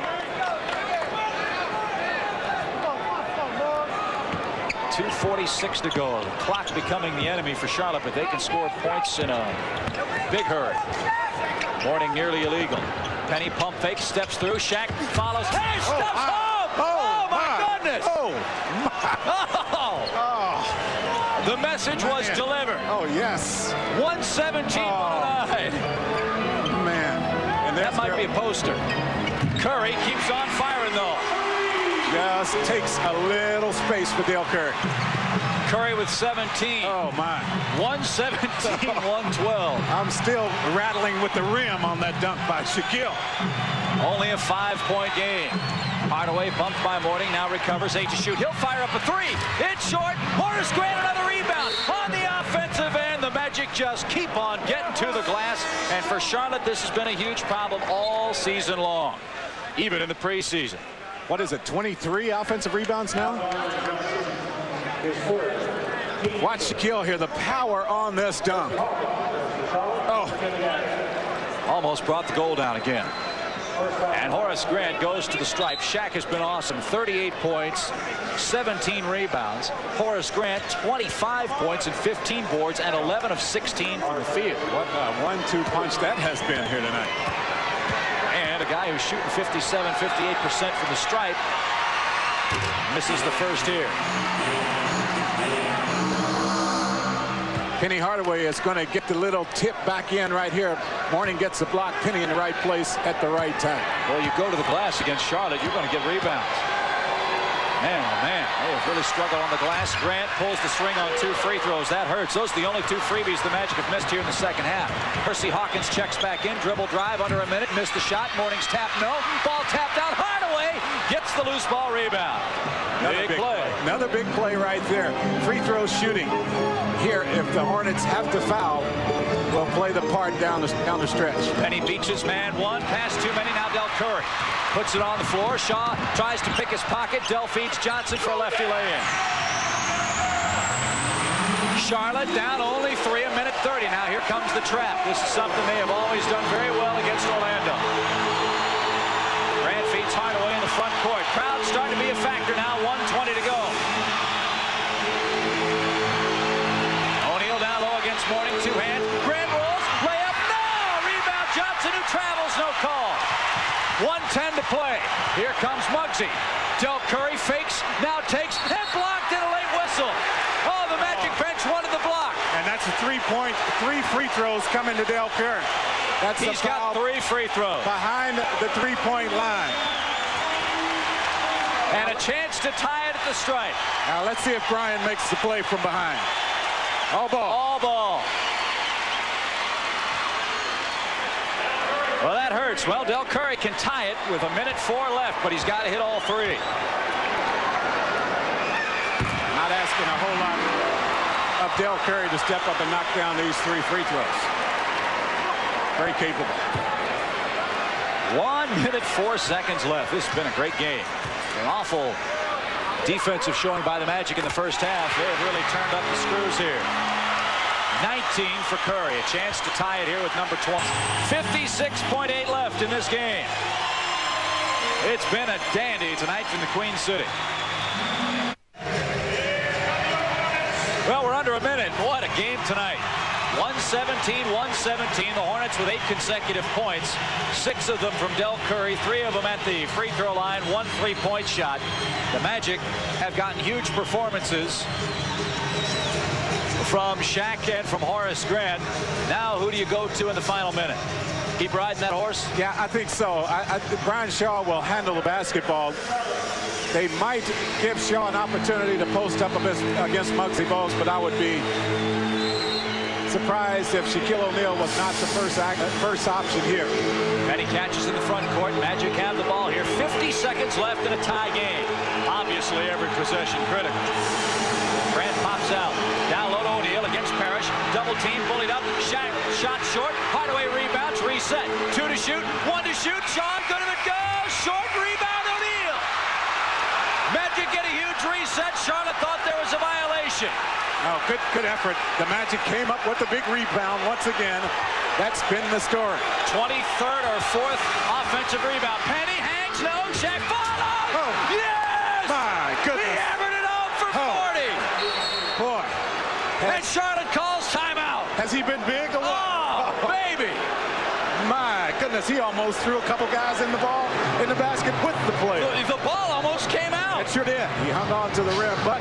2:46 to go. The clock becoming the enemy for Charlotte, but they can score points in a big hurry. Mourning nearly illegal. Penny pump fake, steps through. Shaq follows. Hey, steps home! Oh, my goodness! Oh, my. The message was delivered. Oh, yes. 117-109. Man. And that might be a poster. Curry keeps on firing, though. Just takes a little space for Del Curry. Curry with 17. Oh, my. 117-112. I'm still rattling with the rim on that dunk by Shaquille. Only a 5-point game. Hardaway bumped by Mourning, now recovers, 8 to shoot. He'll fire up a 3. It's short. Horace Grant another rebound. On the offensive end, the Magic just keep on getting to the glass. And for Charlotte, this has been a huge problem all season long, even in the preseason. What is it, 23 offensive rebounds now? Watch Shaquille here, the power on this dunk. Oh. Almost brought the goal down again. And Horace Grant goes to the stripe. Shaq has been awesome. 38 points, 17 rebounds. Horace Grant, 25 points and 15 boards and 11 of 16 from the field. What a 1-2 punch that has been here tonight. And a guy who's shooting 57-58% from the stripe misses the first here. Penny Hardaway is going to get the little tip back in right here. Mourning gets the block. Penny in the right place at the right time. Well, you go to the glass against Charlotte, you're going to get rebounds. Man, oh man, they have really struggled on the glass. Grant pulls the string on 2 free throws. That hurts. Those are the only 2 freebies the Magic have missed here in the second half. Percy Hawkins checks back in. Dribble drive under a minute. Missed the shot. Mourning's tap no. Ball tapped out. Hardaway gets the loose ball rebound. Big play. Another big play right there. Free throw shooting. Here, if the Hornets have to foul, will play the part down the stretch. Penny beaches man 1. Pass too many. Now Del Curry puts it on the floor. Shaw tries to pick his pocket. Del feeds Johnson for a lefty lay-in. Charlotte down only 3, a minute 30. Now here comes the trap. This is something they have always done very well against Orlando. Grant feeds Hardaway in the front court. Crowd starting to be a factor now. 1:20 to go. O'Neal down low against Mourning. 2-hand. Grant rolls. Layup. No! Rebound. Johnson who travels. No call. 1:10 to play. Here comes Muggsy. Del Curry fakes. Now takes. And blocked in a late whistle. Oh, the Magic bench wanted the block. And that's a 3 free throws coming to Del Curry. He's got 3 free throws. Behind the 3-point line. And a chance to tie it at the stripe. Now let's see if Brian makes the play from behind. All ball. All ball. Well, that hurts. Well, Del Curry can tie it with a minute 4 left, but he's got to hit all 3. Not asking a whole lot of Del Curry to step up and knock down these 3 free throws. Very capable. 1 minute 4 seconds left. This has been a great game. An awful defensive showing by the Magic in the first half. They have really turned up the screws here. 19 for Curry. A chance to tie it here with number 20. 56.8 left in this game. It's been a dandy tonight from the Queen City. Well, we're under a minute. What a game tonight. 117-117. The Hornets with 8 consecutive points. 6 of them from Del Curry. 3 of them at the free throw line. 1 3-point shot. The Magic have gotten huge performances from Shaq and from Horace Grant. Now, who do you go to in the final minute? Keep riding that horse? Yeah, I think so. Brian Shaw will handle the basketball. They might give Shaw an opportunity to post up against Muggsy Bogues, but I would be surprised if Shaquille O'Neal was not the first option here. Many catches in the front court. Magic have the ball here. 50 seconds left in a tie game. Obviously, every possession critical. Grant pops out. Down low to O'Neal against Parrish. Double team, bullied up. Shaq, shot short. Hardaway rebounds, reset. 2 to shoot, 1 to shoot. Sean, good at it goes. Short rebound, O'Neal. Magic get a huge reset. Charlotte thought there was a violation. Oh, good effort. The Magic came up with a big rebound once again. That's been the story. 23rd or 4th offensive rebound. Penny hangs, no. Shaq follows. Oh. Yes! My goodness. He hammered it home for 40. Boy. And Charlotte calls timeout. Has he been big or what? Oh, baby. My goodness, he almost threw a couple guys in the basket with the play. The ball almost came out. It sure did. He hung on to the rim, but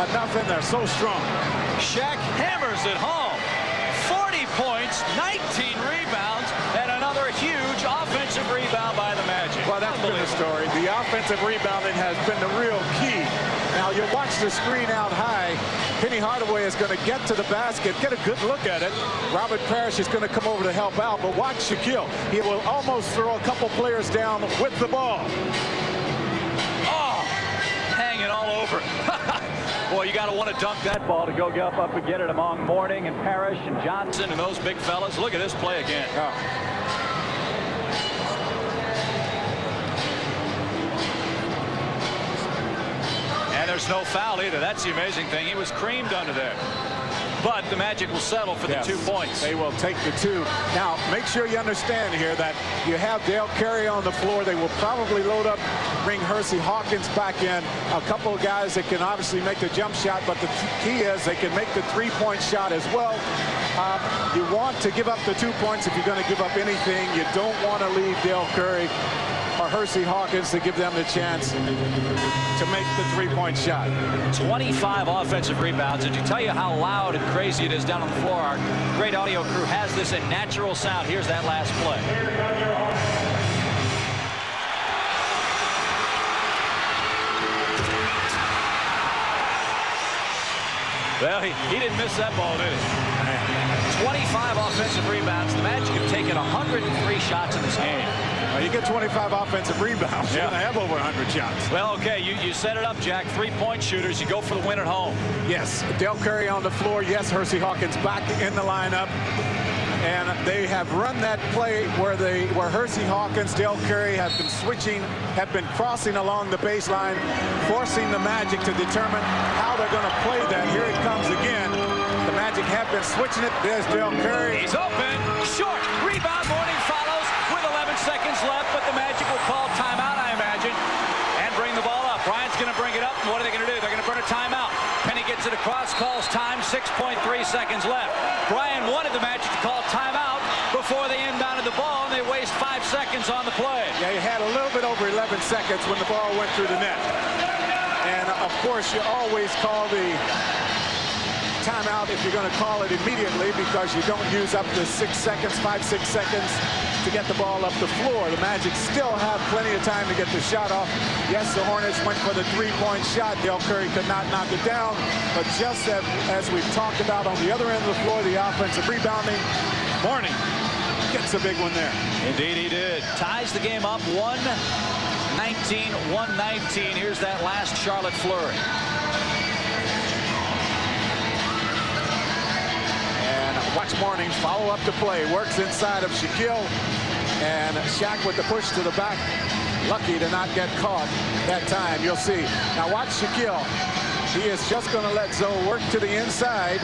enough in there. So strong. Shaq hammers it home. 40 points, 19 rebounds, and another huge offensive rebound by the Magic. Well, that's been the story. The offensive rebounding has been the real key. Now, you watch the screen out high. Penny Hardaway is going to get to the basket, get a good look at it. Robert Parrish is going to come over to help out, but watch Shaquille. He will almost throw a couple players down with the ball. Oh, hanging all over. Boy, you got to want to dunk that ball to go up and get it among Mourning and Parrish and Johnson and those big fellas. Look at this play again. Oh. And there's no foul either. That's the amazing thing. He was creamed under there. But the Magic will settle for the 2 points. They will take the 2. Now, make sure you understand here that you have Dale Carey on the floor. They will probably load up, bring Hersey Hawkins back in. A couple of guys that can obviously make the jump shot, but the key is they can make the 3-point shot as well. You want to give up the 2 points if you're going to give up anything. You don't want to leave Dale Carey or Hersey Hawkins to give them the chance to make the 3-point shot. 25 offensive rebounds. And to tell you how loud and crazy it is down on the floor, our great audio crew has this in natural sound. Here's that last play. Well, he didn't miss that ball, did he? 25 offensive rebounds. The Magic have taken 103 shots in this game. Well, you get 25 offensive rebounds, you're going to have over 100 shots. Well, okay, you set it up, Jack. 3-point shooters. You go for the win at home. Yes, Dale Carey on the floor. Yes, Hersey Hawkins back in the lineup. And they have run that play where Hersey Hawkins, Dale Carey have been switching, have been crossing along the baseline, forcing the Magic to determine how they're going to play that. Here it comes again. The Magic have been switching it. There's Dale Carey. He's open. Short. Rebound. Mourning follows with 11 seconds left, but the Magic will call timeout, I imagine, and bring the ball up. Bryant's going to bring it up, and what are they going to do? They're going to burn a timeout. Penny gets it across, calls time, 6.3 seconds left. Bryant wanted the Magic to call timeout before they inbounded the ball, and they waste 5 seconds on the play. Yeah, you had a little bit over 11 seconds when the ball went through the net. And, of course, you always call the timeout if you're going to call it immediately because you don't use up to 6 seconds, 5, 6 seconds to get the ball up the floor. The Magic still have plenty of time to get the shot off. Yes, the Hornets went for the 3-point shot. Dale Carey could not knock it down. But just as we've talked about on the other end of the floor, the offensive rebounding, Mourning gets a big one there. Indeed he did. Ties the game up 119, 119. Here's that last Charlotte flurry. Watch Mourning follow up the play. Works inside of Shaquille. And Shaq with the push to the back. Lucky to not get caught that time. You'll see. Now watch Shaquille. He is just going to let Zoe work to the inside.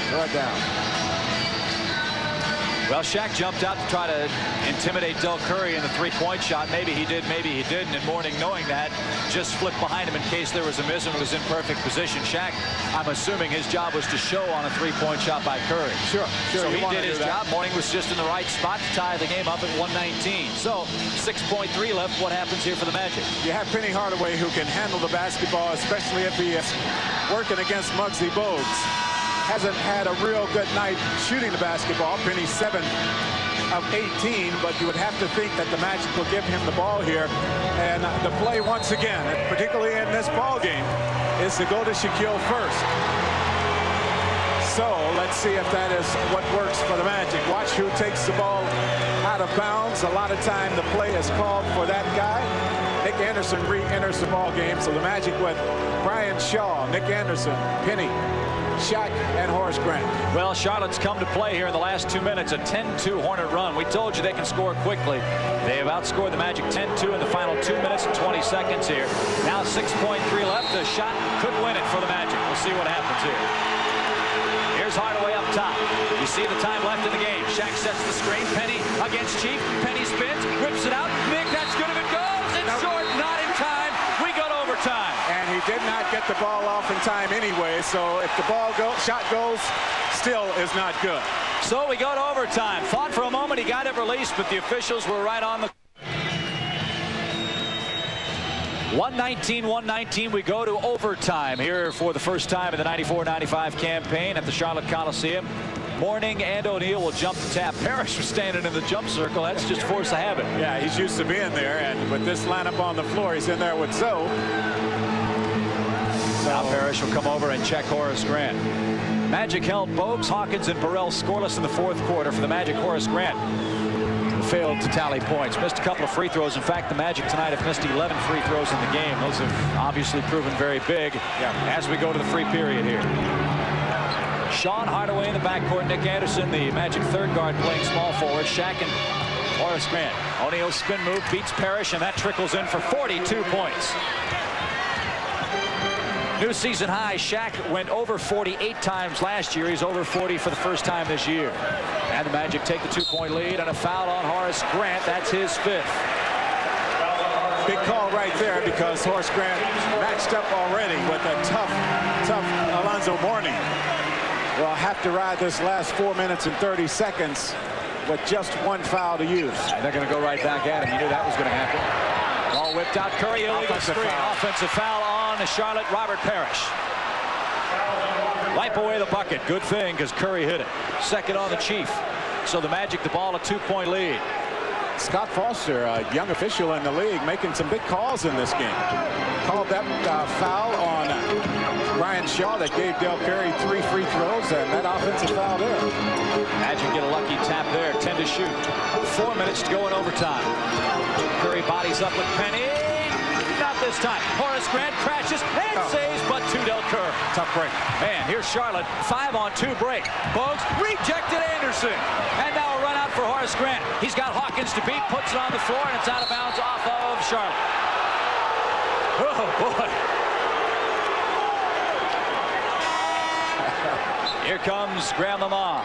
Throw it down. Well, Shaq jumped out to try to intimidate Del Curry in the 3-point shot. Maybe he did, maybe he didn't. And Mourning, knowing that, just flipped behind him in case there was a miss and was in perfect position. Shaq, I'm assuming his job was to show on a 3-point shot by Curry. Sure. So he did his job. Mourning was just in the right spot to tie the game up at 119. So 6.3 left. What happens here for the Magic? You have Penny Hardaway who can handle the basketball, especially if he is working against Muggsy Bogues. Hasn't had a real good night shooting the basketball. Penny 7 of 18, but you would have to think that the Magic will give him the ball here. And the play once again, particularly in this ball game, is to go to Shaquille first. So let's see if that is what works for the Magic. Watch who takes the ball out of bounds. A lot of time the play is called for that guy. Nick Anderson re-enters the ball game. So the Magic with Brian Shaw, Nick Anderson, Penny, Shaq, and Horace Grant. Well, Charlotte's come to play here in the last 2 minutes, a 10-2 Hornet run. We told you they can score quickly. They have outscored the Magic 10-2 in the final 2 minutes and 20 seconds here. Now 6.3 left. A shot could win it for the Magic. We'll see what happens here. Here's Hardaway up top. You see the time left in the game. Shaq sets the screen. Penny against Chief. Penny spins, whips it out. Nick, that's good if it goes. It's short, not in time. We go to overtime. And he did not get the ball off in time anyway, so if the shot goes, still is not good. So we go to overtime. Thought for a moment he got it released, but the officials were right on the 119-119. We go to overtime here for the first time in the 94-95 campaign at the Charlotte Coliseum. Mourning and O'Neal will jump the tap. Parrish was standing in the jump circle. That's just force of habit. Yeah, he's used to being there, and with this lineup on the floor, he's in there with Zoe. Now Parrish will come over and check Horace Grant. Magic held Bogues, Hawkins, and Burrell scoreless in the fourth quarter. For the Magic, Horace Grant failed to tally points. Missed a couple of free throws. In fact, the Magic tonight have missed 11 free throws in the game. Those have obviously proven very big as we go to the free period here. Sean Hardaway in the backcourt. Nick Anderson, the Magic third guard, playing small forward. Shaq and Horace Grant. O'Neal's spin move beats Parrish, and that trickles in for 42 points. New season high. Shaq went over 48 times last year. He's over 40 for the first time this year. And the Magic take the 2-point lead, and a foul on Horace Grant. That's his fifth. Big call right there, because Horace Grant matched up already with a tough Alonzo Mourning. Will have to ride this last 4 minutes and 30 seconds with just one foul to use. And they're going to go right back at him. You knew that was going to happen. Ball whipped out. Curry, illegal screen. Offensive foul on Charlotte. Robert Parrish. Wipe away the bucket. Good thing, because Curry hit it. Second on the Chief. So the Magic, the ball, a 2-point lead. Scott Foster, a young official in the league, making some big calls in this game. Called that foul on Brian Shaw that gave Del Curry 3 free throws, and that offensive foul there. Magic get a lucky tap there. 10 to shoot. 4 minutes to go in overtime. Curry bodies up with Penny. Not this time. Horace Grant crashes and saves, but to Del Curry. Tough break. Man, here's Charlotte. 5-on-2 break. Bogues rejected Anderson. And now a run out for Horace Grant. He's got Hawkins to beat, puts it on the floor, and it's out of bounds off of Charlotte. Oh, boy. Here comes Graham Lamar.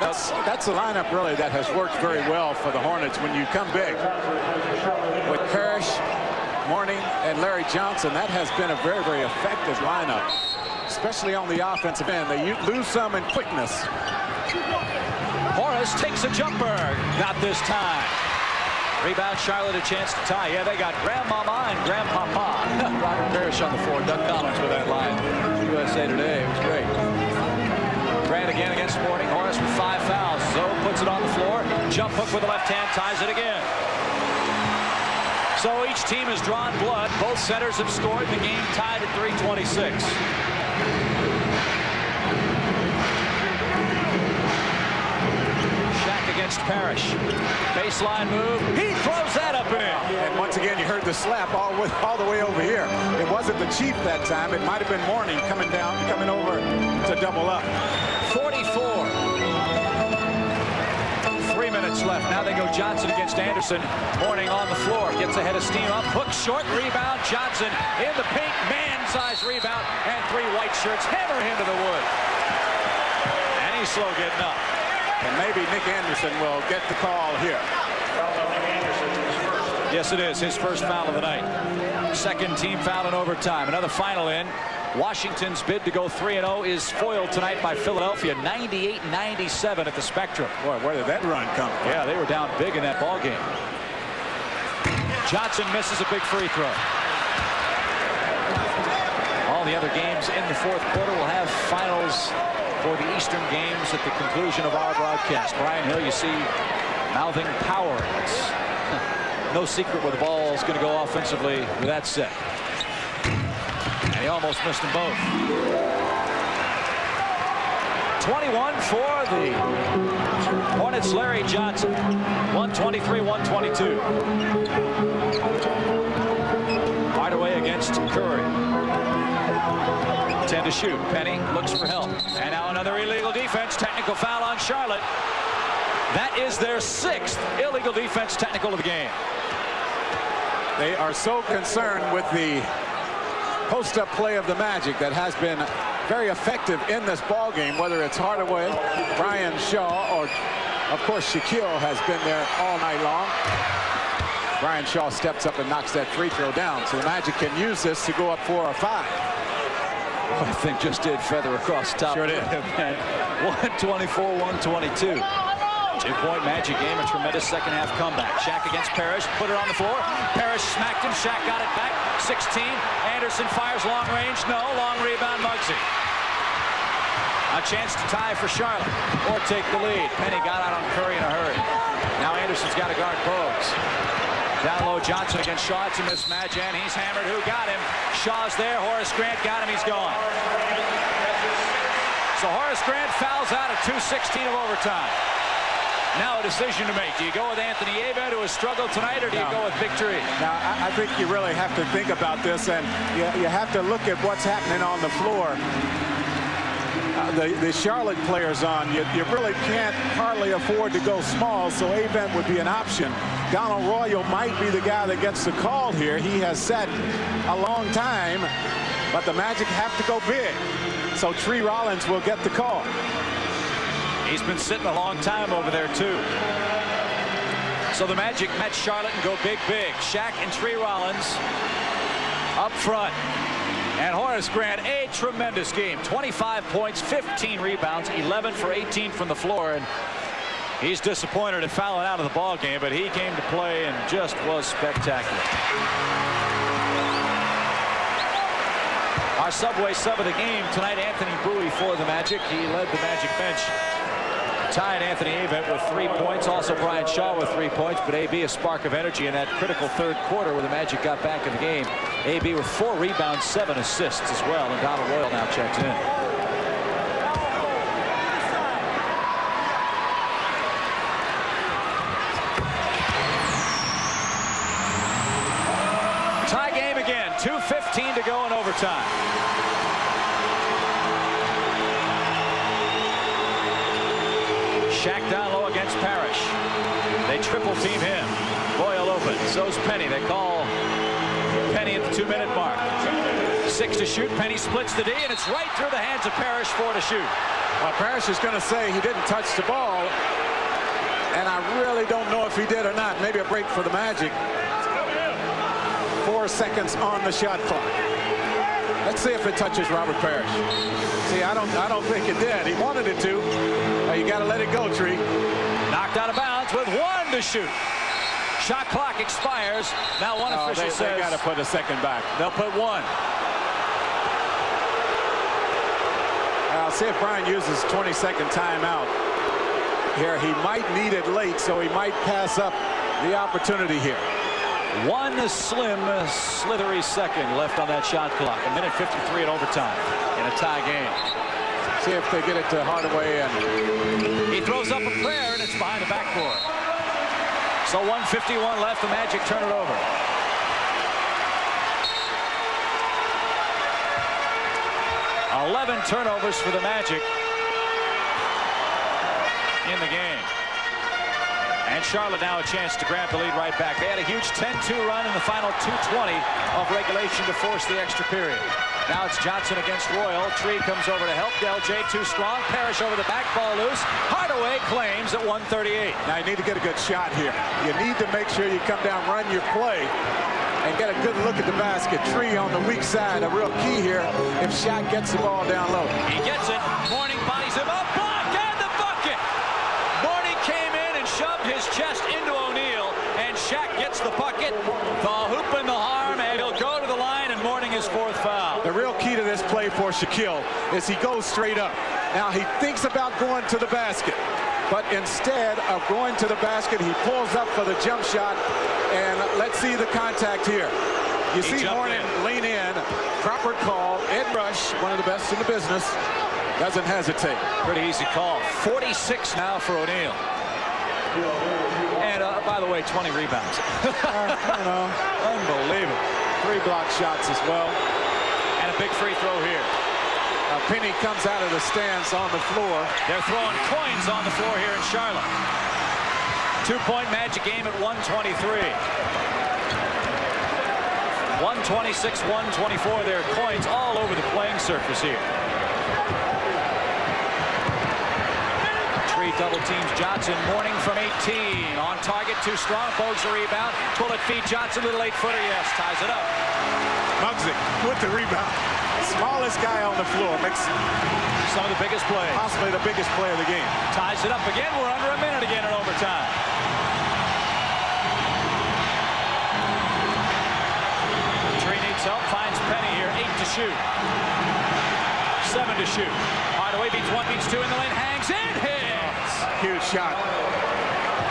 That's a lineup really that has worked very well for the Hornets when you come big. With Parrish, Mourning, and Larry Johnson, that has been a very, very effective lineup, especially on the offensive end. They lose some in quickness. Horace takes a jumper. Not this time. Rebound, Charlotte, a chance to tie. Yeah, they got Grandmama and Grandpapa. Robert Parrish on the floor. Doug Collins with that line. USA Today. It was great. Grant again against Mourning. Horace with 5 fouls. Zoe puts it on the floor. Jump hook with the left hand, ties it again. So each team has drawn blood. Both centers have scored. The game tied at 3:26. Shaq against Parrish. Baseline move. He throws that up and in. And once again, you heard the slap all the way over here. It wasn't the Chief that time. It might have been Mourning coming over to double up. 44. 3 minutes left. Now they go Johnson against Anderson. Mourning on the floor. Gets ahead of steam up. Hook short. Rebound. Johnson in the paint. Man-sized rebound. And 3 white shirts hammer him to the wood. And he's slow getting up. And maybe Nick Anderson will get the call here. Yes, it is. His first foul of the night. Second team foul in overtime. Another final in. Washington's bid to go 3-0 is foiled tonight by Philadelphia, 98-97 at the Spectrum. Boy, where did that run come from? Yeah, they were down big in that ball game. Johnson misses a big free throw. All the other games in the fourth quarter will have finals for the Eastern games at the conclusion of our broadcast. Brian Hill, you see, mouthing power. It's no secret where the ball is going to go offensively with that set. And he almost missed them both. 21 for the Hornets. Larry Johnson. 123-122. Hardaway against Curry. 10 to shoot. Penny looks for help. And now another illegal defense. Technical foul on Charlotte. That is their 6th illegal defense technical of the game. They are so concerned with the post-up play of the Magic that has been very effective in this ball game, whether it's Hardaway, Brian Shaw, or of course Shaquille has been there all night long. Brian Shaw steps up and knocks that free throw down, so the Magic can use this to go up 4 or 5. I think just did feather across the top. Sure did. 124-122. 2-point Magic game, a tremendous second half comeback. Shaq against Parrish, put it on the floor. Parrish smacked him. Shaq got it back. 16. Anderson fires long range. No. Long rebound. Muggsy. A chance to tie for Charlotte or take the lead. Penny got out on Curry in a hurry. Now Anderson's got to guard Bogues. Down low, Johnson against Shaw. It's a mismatch, and he's hammered. Who got him? Shaw's there. Horace Grant got him. He's gone. So Horace Grant fouls out at 2:16 of overtime. Now a decision to make. Do you go with Anthony Abed, who has struggled tonight, or do you go with Victory? Now, I think you really have to think about this, and you have to look at what's happening on the floor. The Charlotte players on, you really can't hardly afford to go small, so Abed would be an option. Donald Royal might be the guy that gets the call here. He has set a long time, but the Magic have to go big. So Tree Rollins will get the call. He's been sitting a long time over there, too. So the Magic match Charlotte and go big. Shaq and Tree Rollins up front. And Horace Grant, a tremendous game. 25 points, 15 rebounds, 11 for 18 from the floor. And he's disappointed at fouling out of the ball game, but he came to play and just was spectacular. Our Subway sub of the game tonight, Anthony Bowie for the Magic. He led the Magic bench. Tied Anthony Abed with 3 points. Also Brian Shaw with 3 points. But AB a spark of energy in that critical third quarter where the Magic got back in the game. AB with 4 rebounds, 7 assists as well. And Donald Royal now checks in. Tie game again. 2:15 to go in overtime. Shaq down low against Parrish. They triple team him. Royal open. So's Penny. They call Penny at the 2-minute mark. 6 to shoot. Penny splits the D, and it's right through the hands of Parrish. 4 to shoot. Well, Parrish is going to say he didn't touch the ball, and I really don't know if he did or not. Maybe a break for the Magic. 4 seconds on the shot clock. Let's see if it touches Robert Parrish. See, I don't think it did. He wanted it to. You got to let it go, Tree. Knocked out of bounds with 1 to shoot. Shot clock expires. Now one official says they got to put a second back. They'll put 1. I'll see if Brian uses 20-second timeout here. He might need it late, so he might pass up the opportunity here. 1 slim, slithery second left on that shot clock. 1:53 in overtime in a tie game. See if they get it to Hardaway, and he throws up a prayer, and it's behind the backboard. So 1:51 left. The Magic turn it over. $11 turnovers for the Magic in the game. And Charlotte now a chance to grab the lead right back. They had a huge 10-2 run in the final 2:20 of regulation to force the extra period. Now it's Johnson against Royal. Tree comes over to help. Del-J too strong. Parrish over the back, ball loose. Hardaway claims at 1:38. Now you need to get a good shot here. You need to make sure you come down, run your play, and get a good look at the basket. Tree on the weak side, a real key here if Shaq gets the ball down low. He gets it. Mourning bodies him up. Block and the bucket. Mourning came in and shoved his chest into O'Neal, and Shaq gets the bucket. The hoop and the harm, and he'll go to the line, and Mourning his 4th foul. The real key to this play for Shaquille is he goes straight up. Now he thinks about going to the basket, but instead of going to the basket, he pulls up for the jump shot. And let's see the contact here. You see Hornet lean in, proper call. Ed Rush, one of the best in the business, doesn't hesitate. Pretty easy call. 46 now for O'Neal. And by the way, 20 rebounds. Unbelievable. 3 block shots as well. And a big free throw here. Penny comes out of the stands on the floor. They're throwing coins on the floor here in Charlotte. 2-point Magic game at 123. 126, 124. There are coins all over the playing surface here. Tree double teams Johnson. Mourning from 18. On target, too strong. Bogues a rebound. Bullet feed Johnson. Little 8-footer. Yes, ties it up. Muggsy with the rebound. Smallest guy on the floor. Makes some of the biggest plays. Possibly the biggest play of the game. Ties it up again. We're under a minute again in overtime. Tree needs help. Finds Penny here. 8 to shoot. 7 to shoot. Hardaway beats 1, beats 2 in the lane. Hangs in. Hits. Huge shot.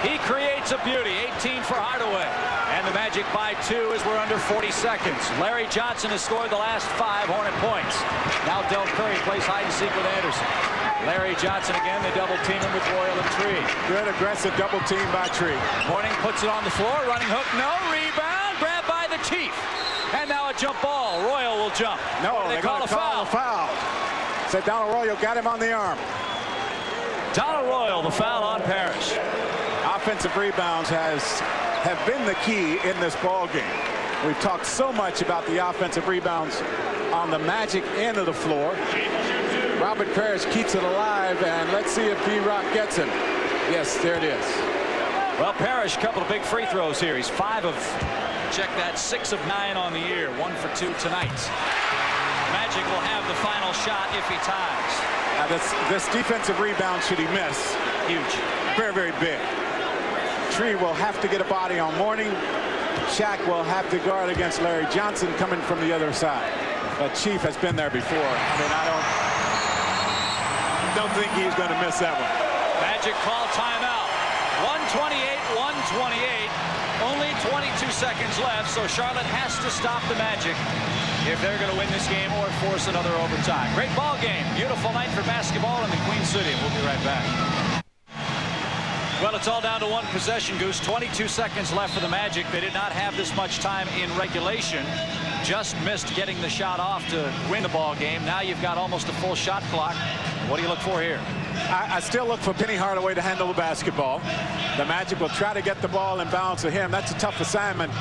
He creates a beauty. 18 for Hardaway. And the Magic by 2 as we're under 40 seconds. Larry Johnson has scored the last 5 Hornet points. Now Del Curry plays hide and seek with Anderson. Larry Johnson again. They double team him with Royal and Tree. Good aggressive double team by Tree. Mourning puts it on the floor. Running hook. No. Rebound. Grabbed by the Chief. And now a jump ball. Royal will jump. No, they call a foul. Said Donald Royal got him on the arm. Donald Royal, the foul on Parrish. Offensive rebounds have been the key in this ball game. We've talked so much about the offensive rebounds on the Magic end of the floor. Robert Parrish keeps it alive, and let's see if D-Rock gets him. Yes, there it is. Well, Parrish, a couple of big free throws here. He's 5 of, check that, 6 of 9 on the year. 1 for 2 tonight. Magic will have the final shot if he ties. Now this defensive rebound, should he miss, huge. Very, very big. Tree will have to get a body on Mourning. Shaq will have to guard against Larry Johnson coming from the other side. But Chief has been there before. I mean, I don't think he's going to miss that one. Magic call timeout. 128, 128. Only 22 seconds left, so Charlotte has to stop the Magic if they're going to win this game or force another overtime. Great ball game. Beautiful night for basketball in the Queen City. We'll be right back. Well, it's all down to one possession, Goose. 22 seconds left for the Magic. They did not have this much time in regulation. Just missed getting the shot off to win the ball game. Now you've got almost a full shot clock. What do you look for here? I still look for Penny Hardaway to handle the basketball. The Magic will try to get the ball and bounce to him. That's a tough assignment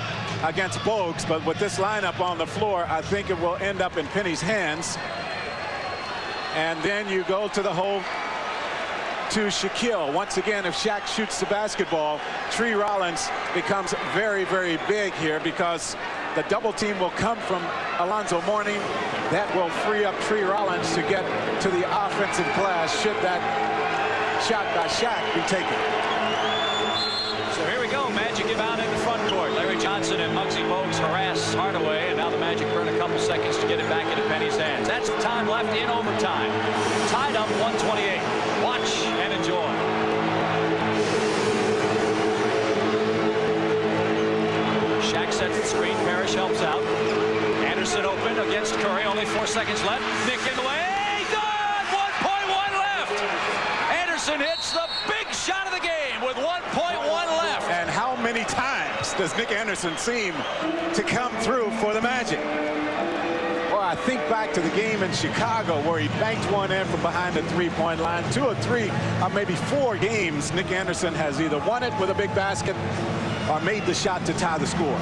against Bogues, but with this lineup on the floor, I think it will end up in Penny's hands. And then you go to the hole to Shaquille. Once again, if Shaq shoots the basketball, Tree Rollins becomes very, very big here because the double team will come from Alonzo Mourning. That will free up Tree Rollins to get to the offensive glass should that shot by Shaq be taken. So here we go. Magic inbound in the front court. Larry Johnson and Muggsy Bogues harass Hardaway, and now the Magic burn a couple seconds to get it back into Penny's hands. That's the time left in overtime. Tied up 128. Watch and enjoy. Shaq sets the screen. Parrish helps out. Anderson open against Curry. Only 4 seconds left. Nick in the way. Done! 1.1 left. Anderson hits the big shot of the game with 1.1 left. And how many times does Nick Anderson seem to come through for the Magic? Well, I think back to the game in Chicago where he banked one in from behind the three-point line. 2 or 3 or maybe 4 games, Nick Anderson has either won it with a big basket or made the shot to tie the score.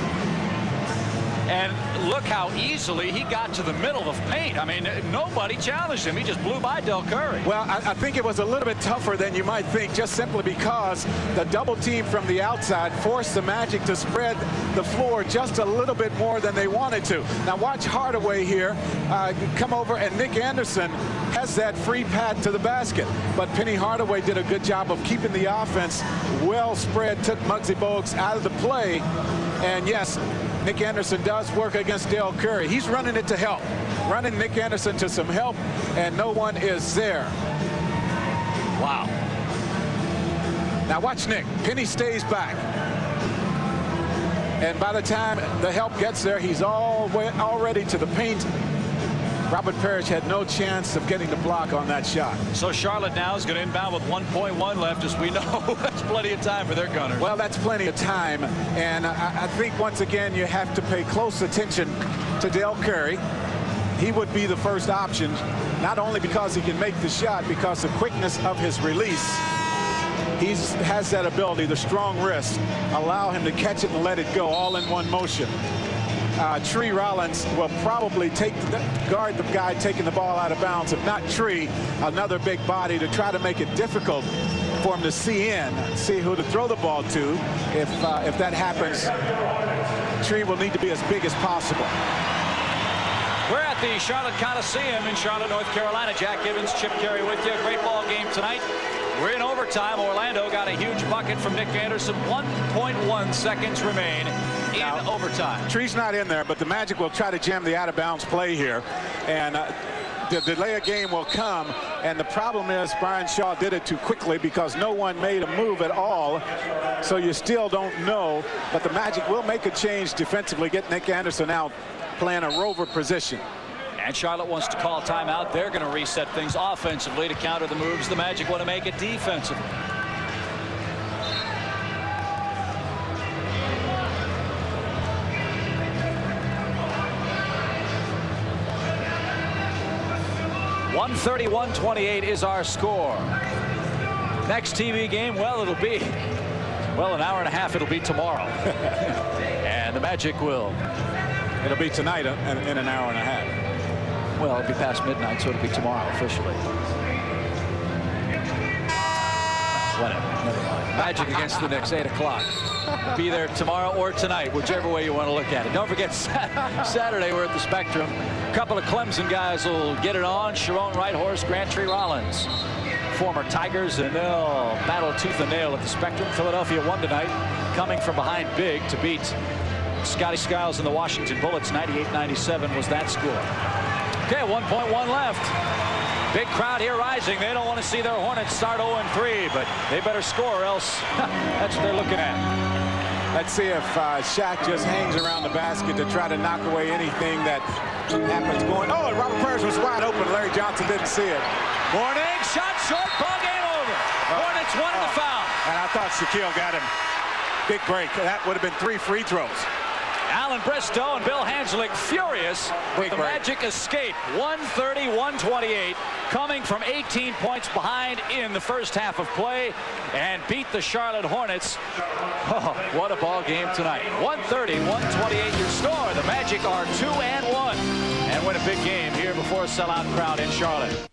And look how easily he got to the middle of paint. I mean, nobody challenged him. He just blew by Del Curry. Well, I think it was a little bit tougher than you might think, just simply because the double team from the outside forced the Magic to spread the floor just a little bit more than they wanted to. Now watch Hardaway here come over, and Nick Anderson has that free pad to the basket. But Penny Hardaway did a good job of keeping the offense well spread, took Muggsy Bogues out of the play. And yes, Nick Anderson does work against Del Curry. He's running it to help, running Nick Anderson to some help, and no one is there. Wow. Now watch Nick. Penny stays back. And by the time the help gets there, he's already to the paint. Robert Parrish had no chance of getting the block on that shot. So Charlotte now is going to inbound with 1.1 left. As we know, that's plenty of time for their gunners. Well, that's plenty of time. And I think once again you have to pay close attention to Del Curry. He would be the first option, not only because he can make the shot, because the quickness of his release. He has that ability, the strong wrist, allow him to catch it and let it go all in one motion. Tree Rollins will probably guard the guy taking the ball out of bounds. If not Tree, another big body to try to make it difficult for him to see who to throw the ball to. If that happens, Tree will need to be as big as possible. We're at the Charlotte Coliseum in Charlotte, North Carolina. Jack Gibbons, Chip Carey with you. Great ball game tonight. We're in overtime. Orlando got a huge bucket from Nick Anderson. 1.1 seconds remain in overtime. Tree's not in there, but the Magic will try to jam the out-of-bounds play here. And the delay of game will come. And the problem is Brian Shaw did it too quickly because no one made a move at all. So you still don't know. But the Magic will make a change defensively, get Nick Anderson out playing a rover position. And Charlotte wants to call timeout. They're going to reset things offensively to counter the moves the Magic want to make it defensively. (131-28) is our score. Next TV game, well, it'll be, well, an hour and a half. It'll be tomorrow. And the Magic will. It'll be tonight in an hour and a half. Well, it'll be past midnight, so it'll be tomorrow officially. Whatever, never mind. Magic against the Knicks, 8 o'clock. Be there tomorrow or tonight, whichever way you want to look at it. Don't forget, Saturday we're at the Spectrum. A couple of Clemson guys will get it on. Sharon Whitehorse, Grant Tree Rollins, former Tigers, and they'll battle tooth and nail at the Spectrum. Philadelphia won tonight, coming from behind big to beat Scotty Skiles and the Washington Bullets. 98-97 was that score. Okay, 1.1 left. Big crowd here rising. They don't want to see their Hornets start 0-3, but they better score, or else that's what they're looking at. Let's see if Shaq just hangs around the basket to try to knock away anything that happens going. Oh, and Robert Parrish was wide open. Larry Johnson didn't see it. Morning, shot short, ball game over. Hornets wanted the foul. And I thought Shaquille got him. Big break. That would have been 3 free throws. Alan Bristow and Bill Hanslick furious with the Magic escape. 130-128, coming from 18 points behind in the first half of play, and beat the Charlotte Hornets. Oh, what a ball game tonight. 130-128 your score. The Magic are 2-1 and win a big game here before a sellout crowd in Charlotte.